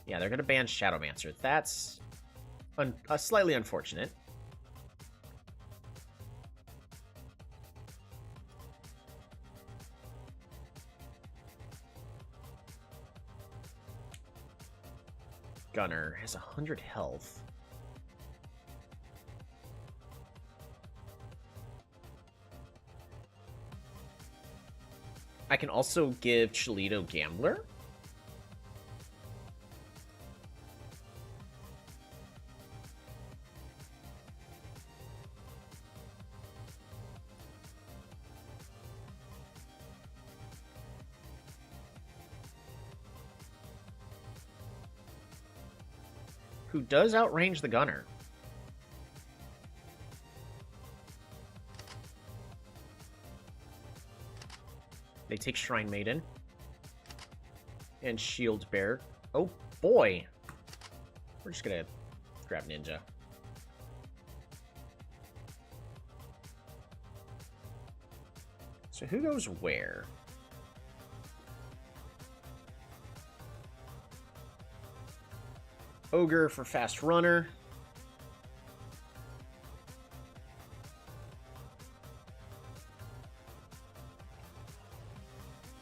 Yeah, they're going to ban Shadowmancer. That's slightly unfortunate. Gunner has 100 health. I can also give Chilito Gambler. Who does outrange the Gunner. They take Shrine Maiden. And Shield Bearer. Oh, boy. We're just gonna grab Ninja. So who goes where? Ogre for Fast Runner.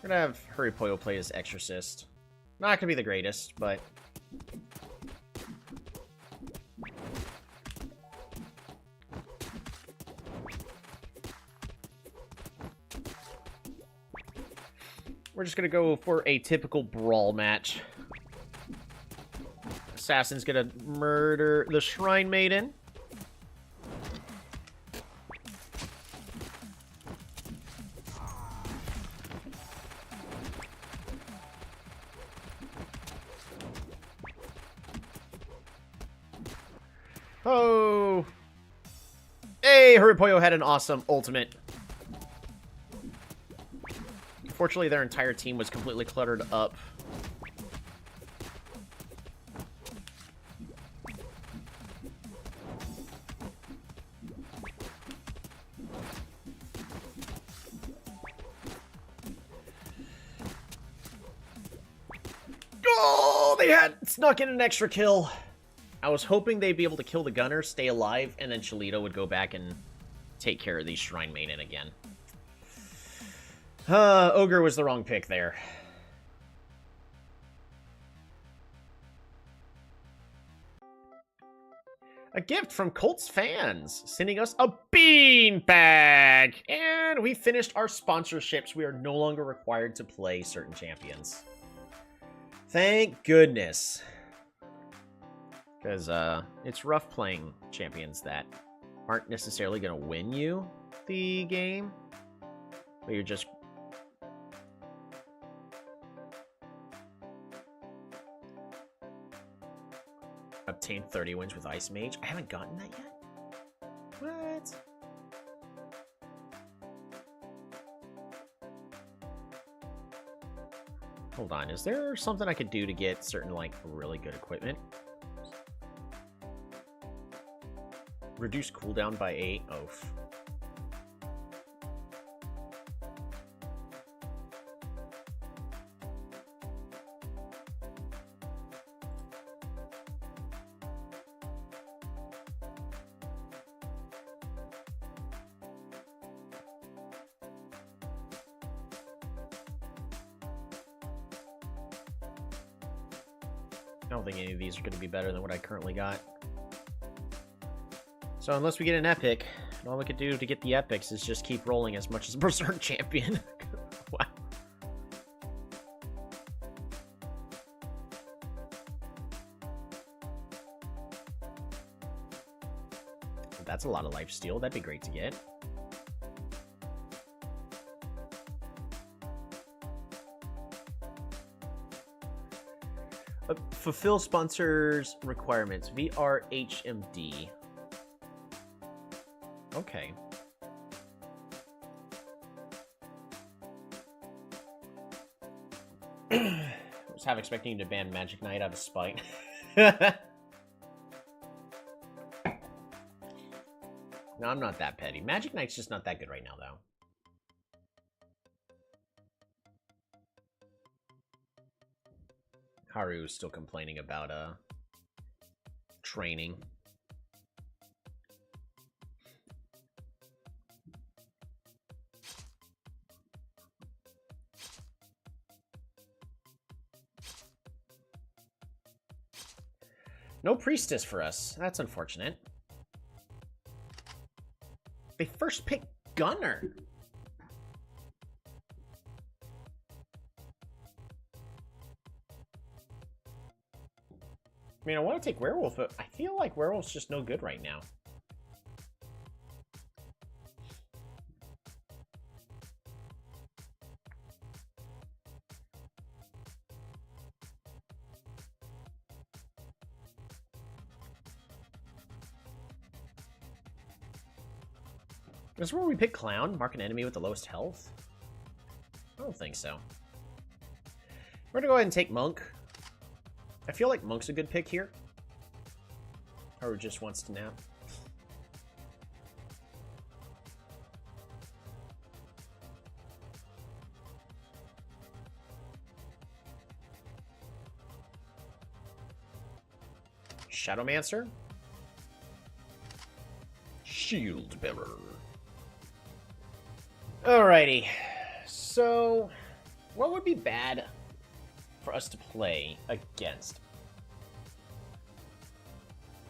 We're gonna have Hurry Pollo play as Exorcist. Not gonna be the greatest, but We're just gonna go for a typical brawl match. Assassin's gonna murder the Shrine Maiden. Oh! Hey, Huripoyo had an awesome ultimate. Fortunately, their entire team was completely cluttered up. Oh, they had snuck in an extra kill. I was hoping they'd be able to kill the gunner, stay alive, and then Shalito would go back and take care of these Shrine Maiden again. Ogre was the wrong pick there. A gift from Colts fans, sending us a bean bag! And we finished our sponsorships. We are no longer required to play certain champions. Thank goodness. Because, it's rough playing champions that aren't necessarily going to win you the game. But you're just... Obtain 30 wins with Ice Mage. I haven't gotten that yet? What? Hold on, is there something I could do to get certain, like, really good equipment? Reduce cooldown by 8. Oof. I don't think any of these are going to be better than what I currently got. So unless we get an epic, all we could do to get the epics is just keep rolling as much as Berserk Champion. Wow. That's a lot of lifesteal. That'd be great to get. Fulfill sponsors' requirements. VRHMD. Okay. I was half expecting you to ban Magic Knight out of spite. No, I'm not that petty. Magic Knight's just not that good right now, though. Haru is still complaining about training. No priestess for us. That's unfortunate. They first picked Gunner. I mean, I want to take Werewolf, but I feel like Werewolf's just no good right now. Is this where we pick Clown? Mark an enemy with the lowest health? I don't think so. We're gonna go ahead and take Monk. I feel like Monk's a good pick here. Or just wants to nap. Shadowmancer. Shield Bearer. Alrighty. So, what would be bad for us to play against?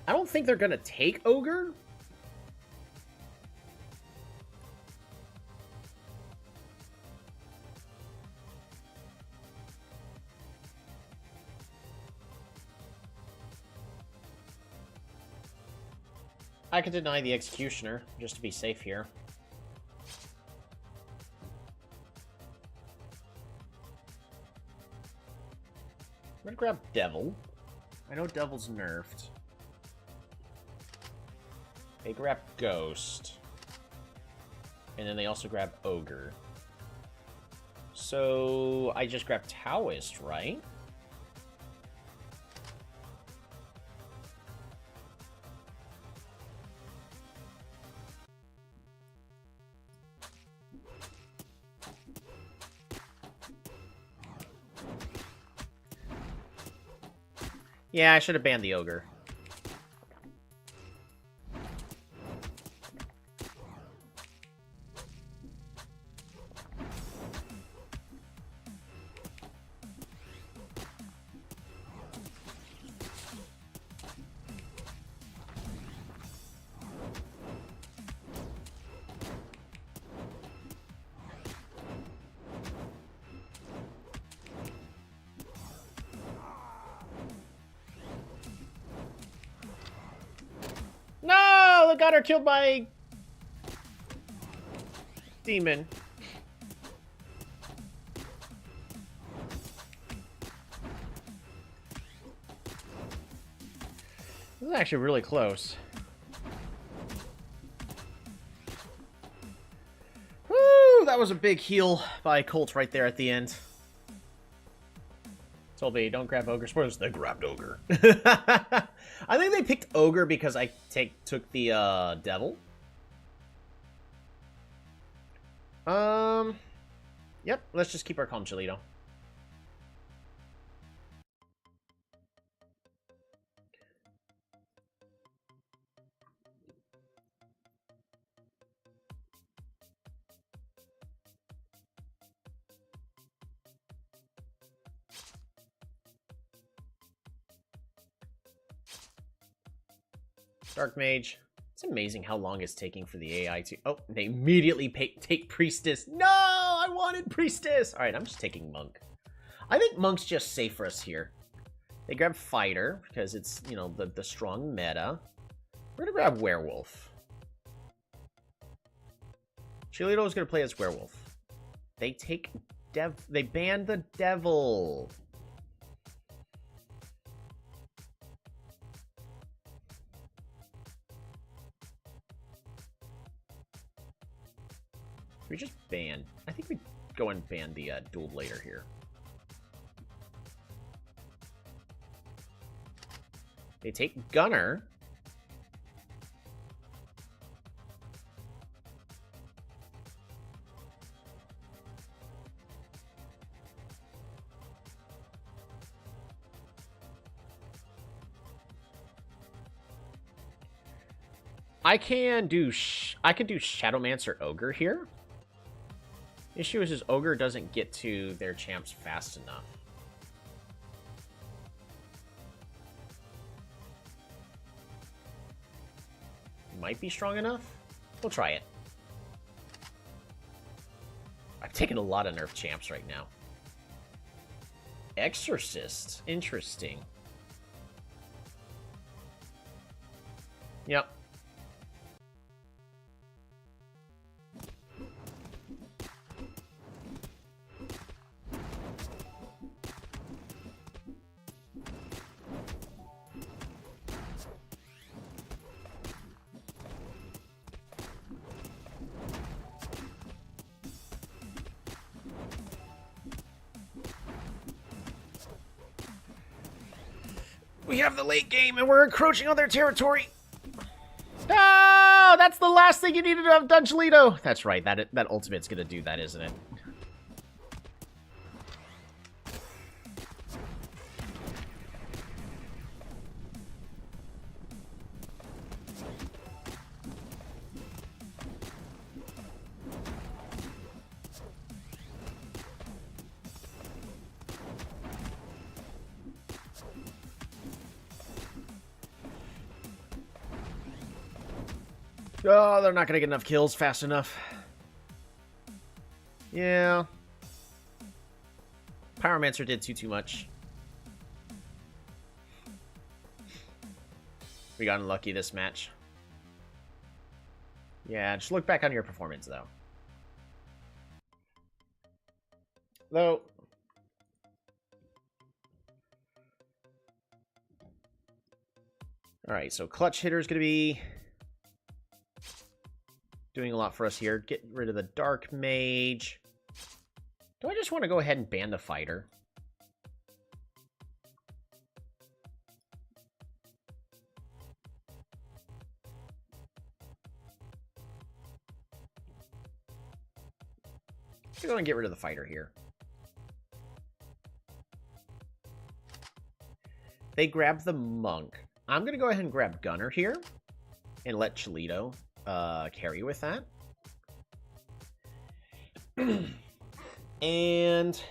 I don't think they're gonna take Ogre. I could deny the Executioner, just to be safe here. I'm gonna grab Devil. I know Devil's nerfed. They grab Ghost. And then they also grab Ogre. So, I just grab Taoist, right? Yeah, I should have banned the Ogre. No! The Gunner killed my demon. This is actually really close. Woo! That was a big heal by Colt right there at the end. Told me, don't grab Ogre. Spoilers, they grabbed Ogre. I think they picked Ogre because I took the Devil. Yep, let's just keep our Conchalito. Dark Mage. It's amazing how long it's taking for the AI to... Oh, they immediately take Priestess. No! I wanted Priestess! Alright, I'm just taking Monk. I think Monk's just safe for us here. They grab Fighter, because it's, you know, the strong meta. We're gonna grab Werewolf. Chilito's gonna play as Werewolf. They take... They ban the Devil. We just ban. I think we go and ban the Dual Blader here. They take Gunner. I can do Shadowmancer Ogre here. Issue is his Ogre doesn't get to their champs fast enough. Might be strong enough. We'll try it. I've taken a lot of nerf champs right now. Exorcist. Interesting. Yep. We have the late game, and we're encroaching on their territory. No! That's the last thing you needed to have done, Chalito. That's right. That ultimate's gonna do that, isn't it? Oh, they're not going to get enough kills fast enough. Yeah. Pyromancer did too much. We got unlucky this match. Yeah, just look back on your performance, though. Though... Alright, so Clutch Hitter is going to be doing a lot for us here. Get rid of the Dark Mage. Do I just want to go ahead and ban the Fighter? I'm going to get rid of the Fighter here. They grab the Monk. I'm going to go ahead and grab Gunner here and let Cholito carry with that. And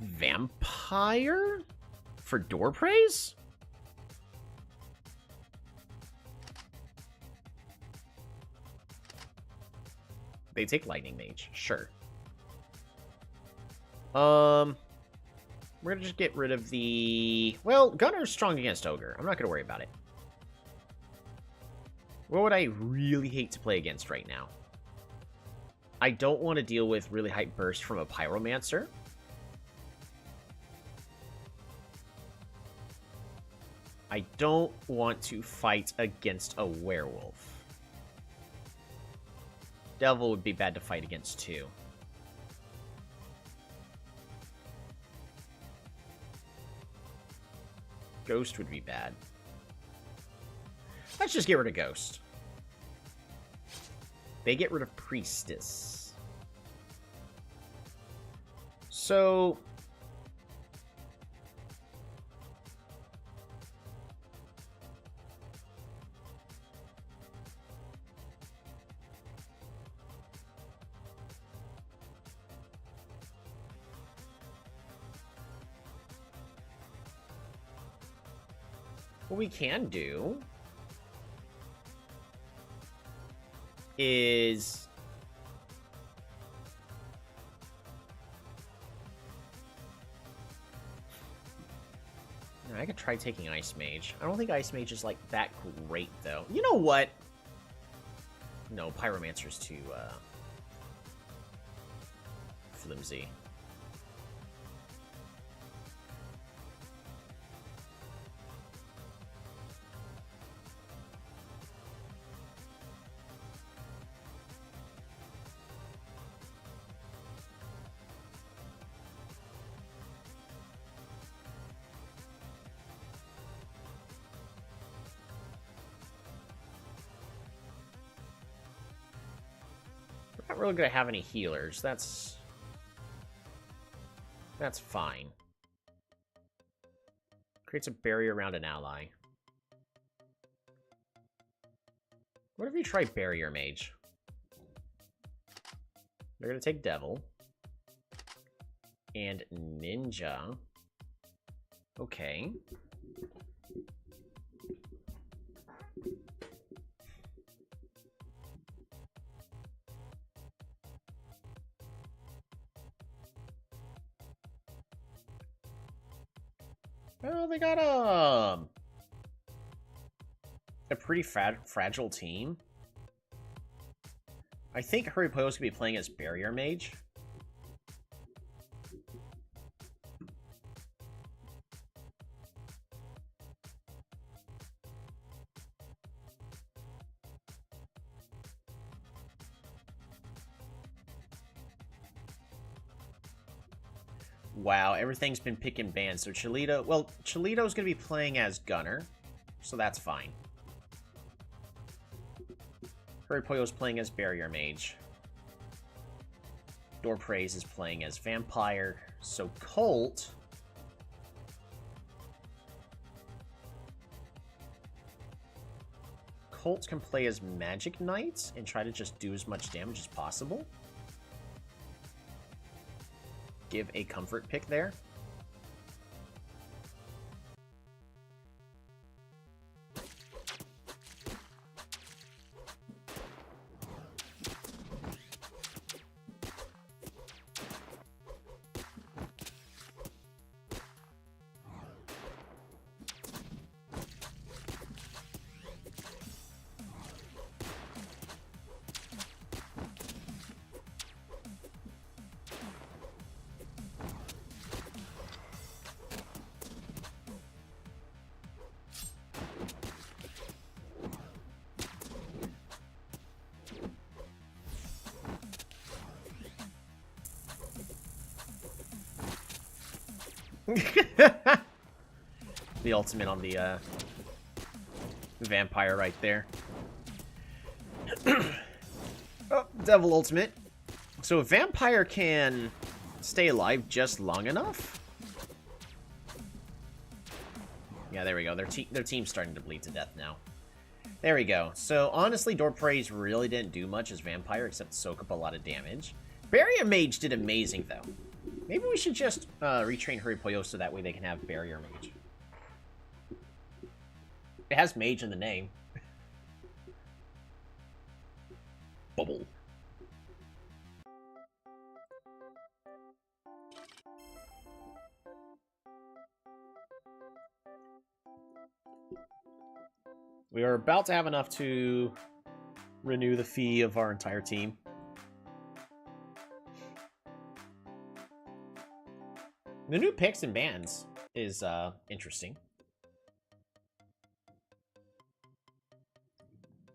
Vampire for Door Praise? They take Lightning Mage, sure. We're gonna just get rid of the... Well, Gunner's strong against Ogre. I'm not gonna worry about it. What would I really hate to play against right now? I don't want to deal with really high burst from a Pyromancer. I don't want to fight against a Werewolf. Devil would be bad to fight against, too. Ghost would be bad. Let's just get rid of Ghost. They get rid of Priestess. So... what we can do is I could try taking Ice Mage. I don't think Ice Mage is like that great though. You know what? No, Pyromancer's too flimsy. Not really gonna have any healers. That's fine. Creates a barrier around an ally. What if you try Barrier Mage? They're gonna take Devil. And Ninja. Okay. Well, they got a pretty fragile team. I think Hurry Poyo's gonna be playing as Barrier Mage. Wow, everything's been pick and ban. So Cholito... Well, Cholito's going to be playing as Gunner, so that's fine. Hurry Poyo's playing as Barrier Mage. Door Praise is playing as Vampire. So Colt... Colt can play as Magic Knight and try to just do as much damage as possible. Give a comfort pick there. The ultimate on the vampire right there. Oh, devil ultimate. So a vampire can stay alive just long enough. Yeah, there we go. Their team's starting to bleed to death now. There we go. So honestly, Door Praise really didn't do much as vampire except soak up a lot of damage. Barrier Mage did amazing though. Maybe we should just retrain Hurrypoyo so that way they can have Barrier Mage. It has Mage in the name. Bubble. We are about to have enough to renew the fee of our entire team. The new picks and bans is interesting.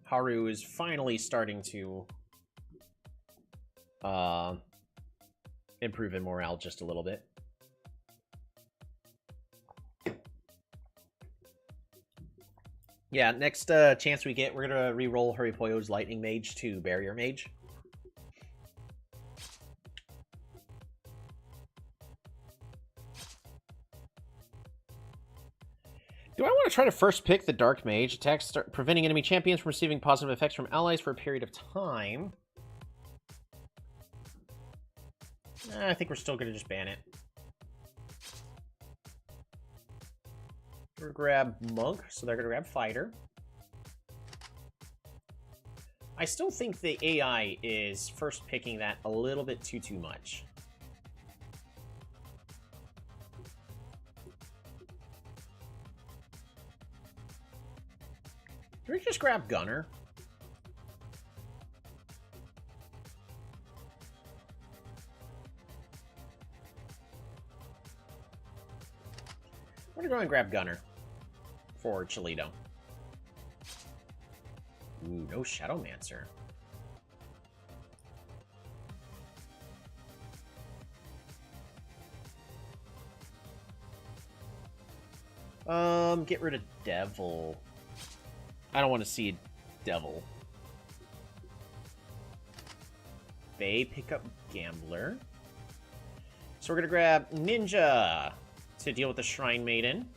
Haru is finally starting to improve in morale just a little bit. Yeah, next chance we get, we're going to re-roll Hurrypoyo's Lightning Mage to Barrier Mage. Do I want to try to first pick the Dark Mage? Attacks start preventing enemy champions from receiving positive effects from allies for a period of time. I think we're still going to just ban it. We're going to grab Monk, so they're going to grab Fighter. I still think the AI is first picking that a little bit too much. Can we just grab Gunner? We're gonna go and grab Gunner for Cholito. Ooh, no Shadowmancer. Get rid of Devil. I don't want to see a Devil. They pick up Gambler. So we're gonna grab Ninja to deal with the Shrine Maiden.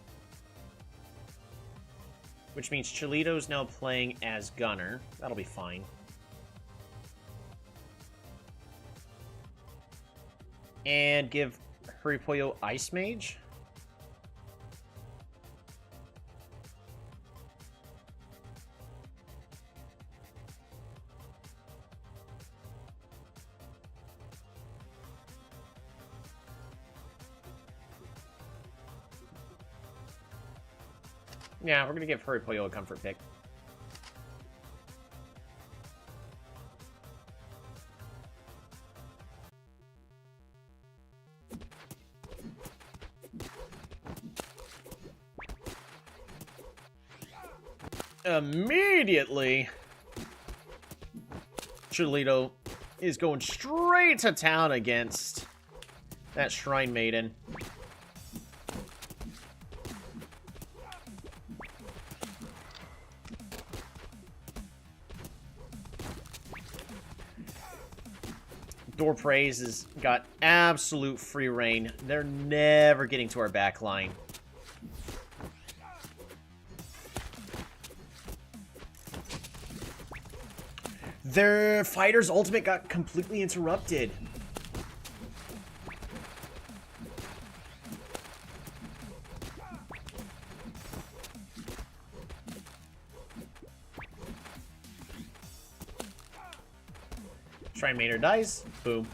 Which means Cholito's now playing as Gunner. That'll be fine. And give Hurrypoyo Ice Mage. Yeah, we're gonna give Hurrypoyo a comfort pick. Immediately, Cholito is going straight to town against that Shrine Maiden. Door Praise has got absolute free reign. They're never getting to our back line. Their fighter's ultimate got completely interrupted. Shrine Maiden dies. Boom.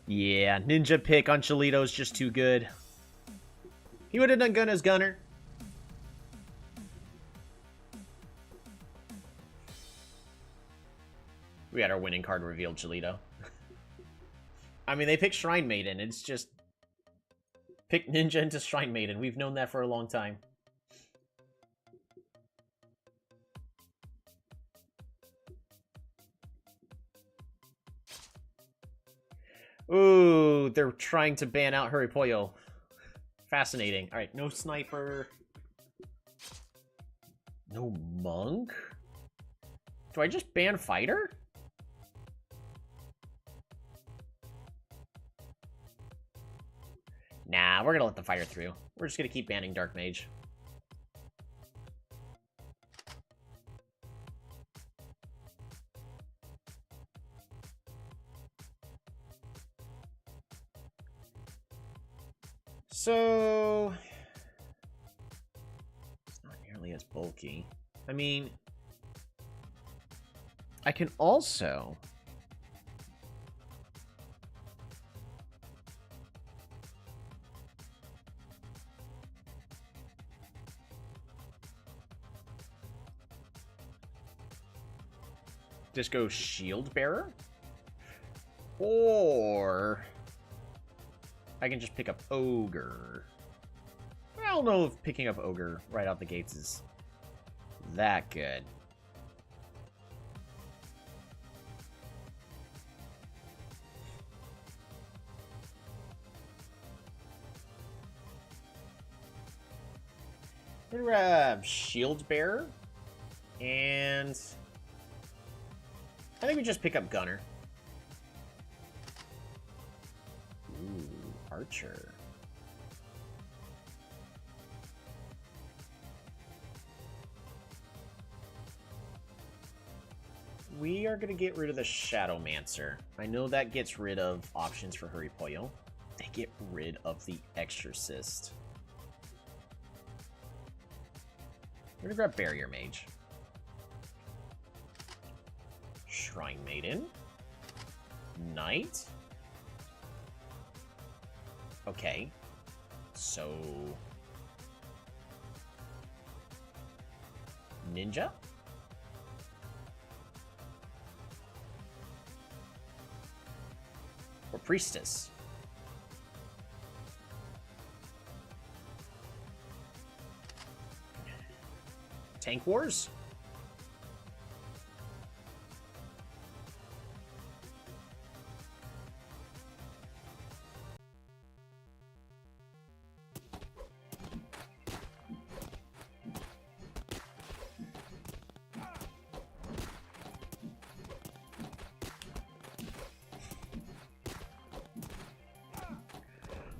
Yeah, Ninja pick on Cholito is just too good. He would have done Gun as Gunner. We had our winning card revealed, Cholito. I mean, they picked Shrine Maiden. It's just... pick Ninja into Shrine Maiden. We've known that for a long time. Ooh, they're trying to ban out Hurry Pollo. Fascinating. Alright, no sniper. No monk? Do I just ban fighter? Nah, we're gonna let the fighter through. We're just gonna keep banning Dark Mage. So... it's not nearly as bulky. I mean... I can also... just go Shield Bearer? Or... I can just pick up Ogre. I don't know if picking up Ogre right out the gates is that good. I'm gonna grab Shield Bearer. And... I think we just pick up Gunner. Ooh, Archer. We are going to get rid of the Shadowmancer. I know that gets rid of options for Hurry Pollo. They get rid of the Exorcist. We're going to grab Barrier Mage. Shrine Maiden. Knight. Okay. So... Ninja? Or Priestess? Tank Wars?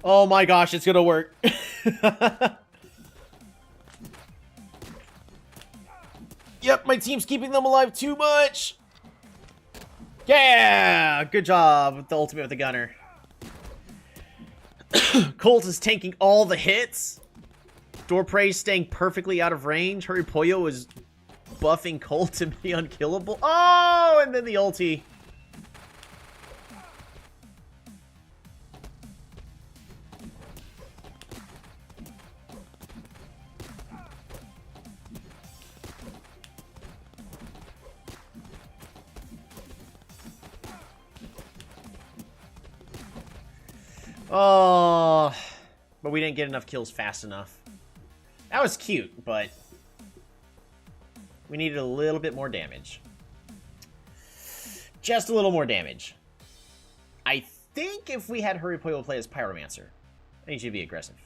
Oh my gosh, it's gonna work. Yep, my team's keeping them alive too much. Yeah, good job with the ultimate with the gunner. Colt is tanking all the hits. Doorprey staying perfectly out of range. Hurry Pollo is buffing Colt to be unkillable. Oh, and then the ulti. Oh, but we didn't get enough kills fast enough. That was cute, but we needed a little bit more damage. Just a little more damage. I think if we had Hurry Pollo play as Pyromancer, I think she'd be aggressive.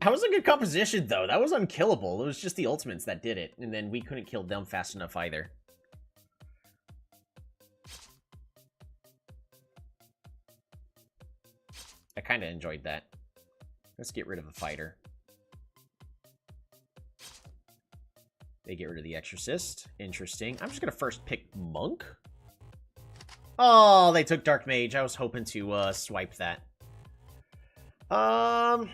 That was a good composition, though. That was unkillable. It was just the ultimates that did it, and then we couldn't kill them fast enough either. I kind of enjoyed that. Let's get rid of a fighter. They get rid of the Exorcist. Interesting. I'm just going to first pick Monk. Oh, they took Dark Mage. I was hoping to swipe that. I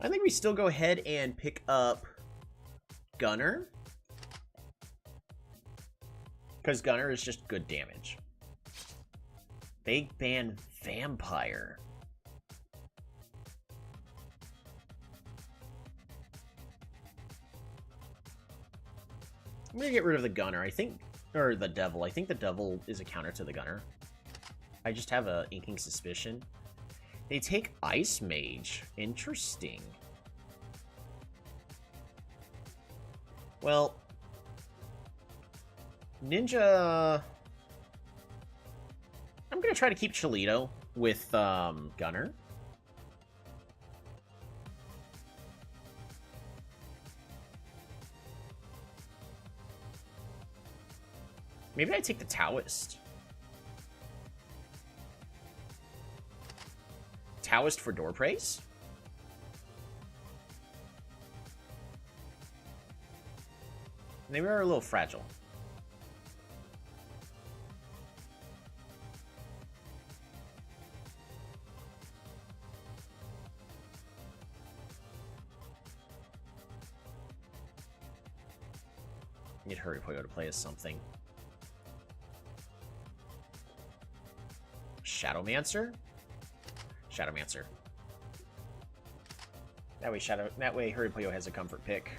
think we still go ahead and pick up Gunner. Because Gunner is just good damage. They ban Vampire. I'm going to get rid of the Gunner, I think. Or the Devil. I think the Devil is a counter to the Gunner. I just have a inking suspicion. They take Ice Mage. Interesting. Well, Ninja... I'm going to try to keep Cholito with Gunner. Maybe I take the Taoist. Taoist for door praise? They were a little fragile. Need Hurrypoyo to play as something. Shadowmancer? Shadowmancer. That way Hurrypoyo has a comfort pick.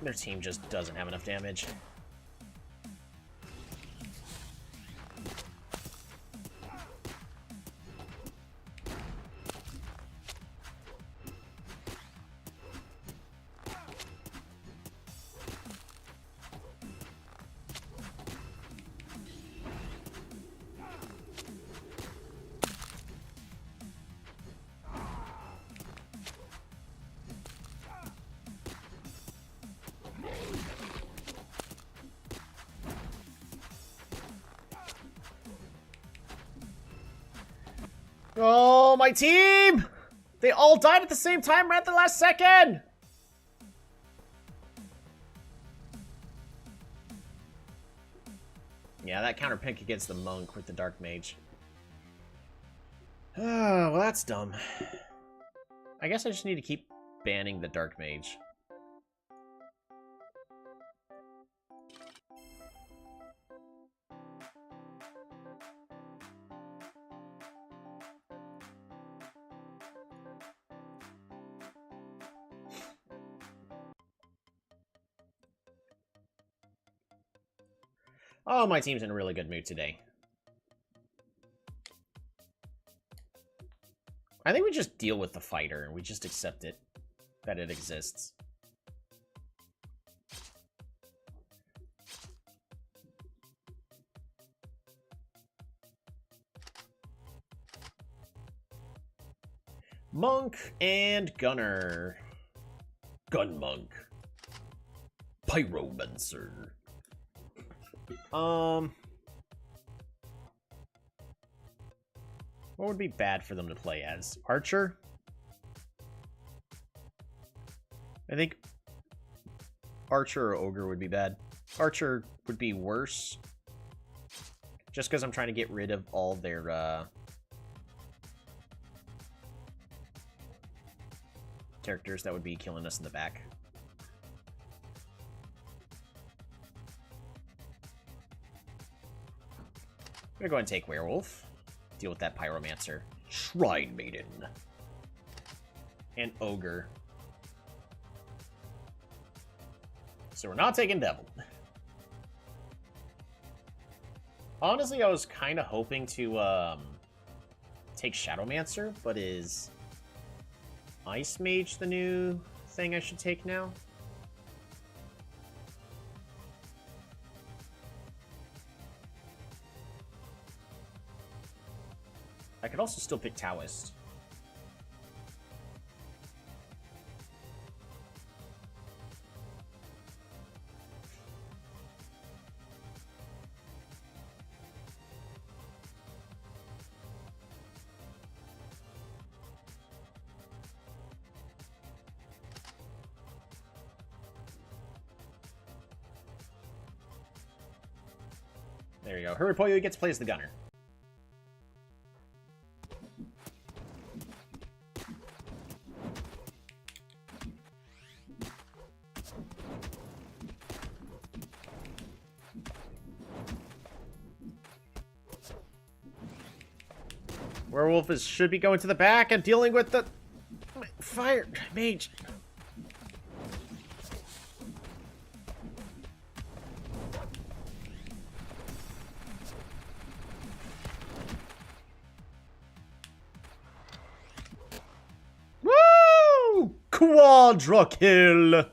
Their team just doesn't have enough damage. Oh, my team! They all died at the same time right at the last second! Yeah, that counter pick against the monk with the Dark Mage. Oh, well, that's dumb. I guess I just need to keep banning the Dark Mage. Oh, my team's in a really good mood today. I think we just deal with the fighter and we just accept it, that it exists. Monk and Gunner. Gun Monk. Pyromancer. What would be bad for them to play as? Archer? I think Archer or Ogre would be bad. Archer would be worse. Just because I'm trying to get rid of all their, characters that would be killing us in the back. I'm gonna go ahead and take Werewolf. Deal with that Pyromancer. Shrine Maiden. And Ogre. So we're not taking Devil. Honestly, I was kind of hoping to take Shadowmancer, but is Ice Mage the new thing I should take now? I could also still pick Taoist. There you go. Hurrypoyo gets to play as the Gunner. should be going to the back and dealing with the fire mage. Woo! Quadra kill!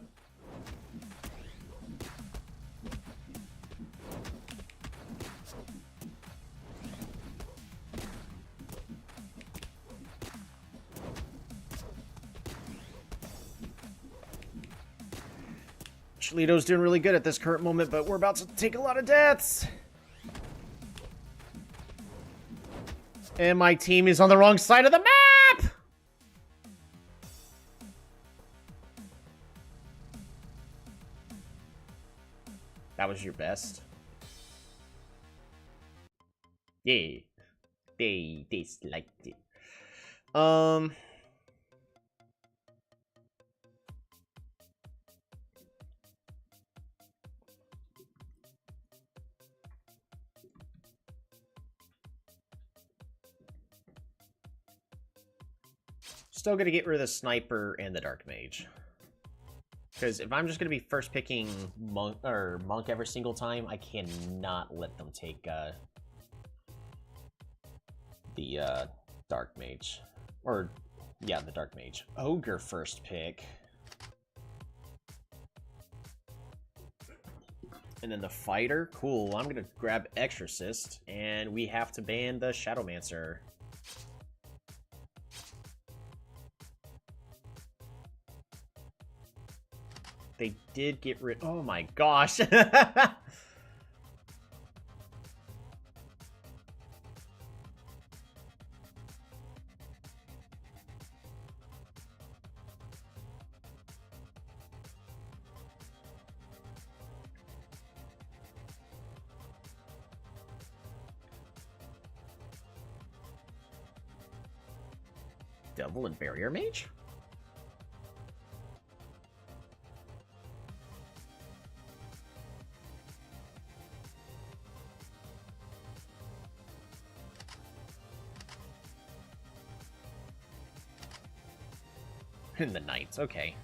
Lito's doing really good at this current moment, but we're about to take a lot of deaths. And my team is on the wrong side of the map! That was your best? Yeah. They disliked it. Still gonna get rid of the sniper and the dark mage. Because if I'm just gonna be first picking monk every single time, I cannot let them take the dark mage. Or yeah, the dark mage. Ogre first pick. And then the fighter. Cool. I'm gonna grab Exorcist, and we have to ban the Shadowmancer. They did get rid. Oh my gosh. Devil and Barrier Mage? In the Knights, okay.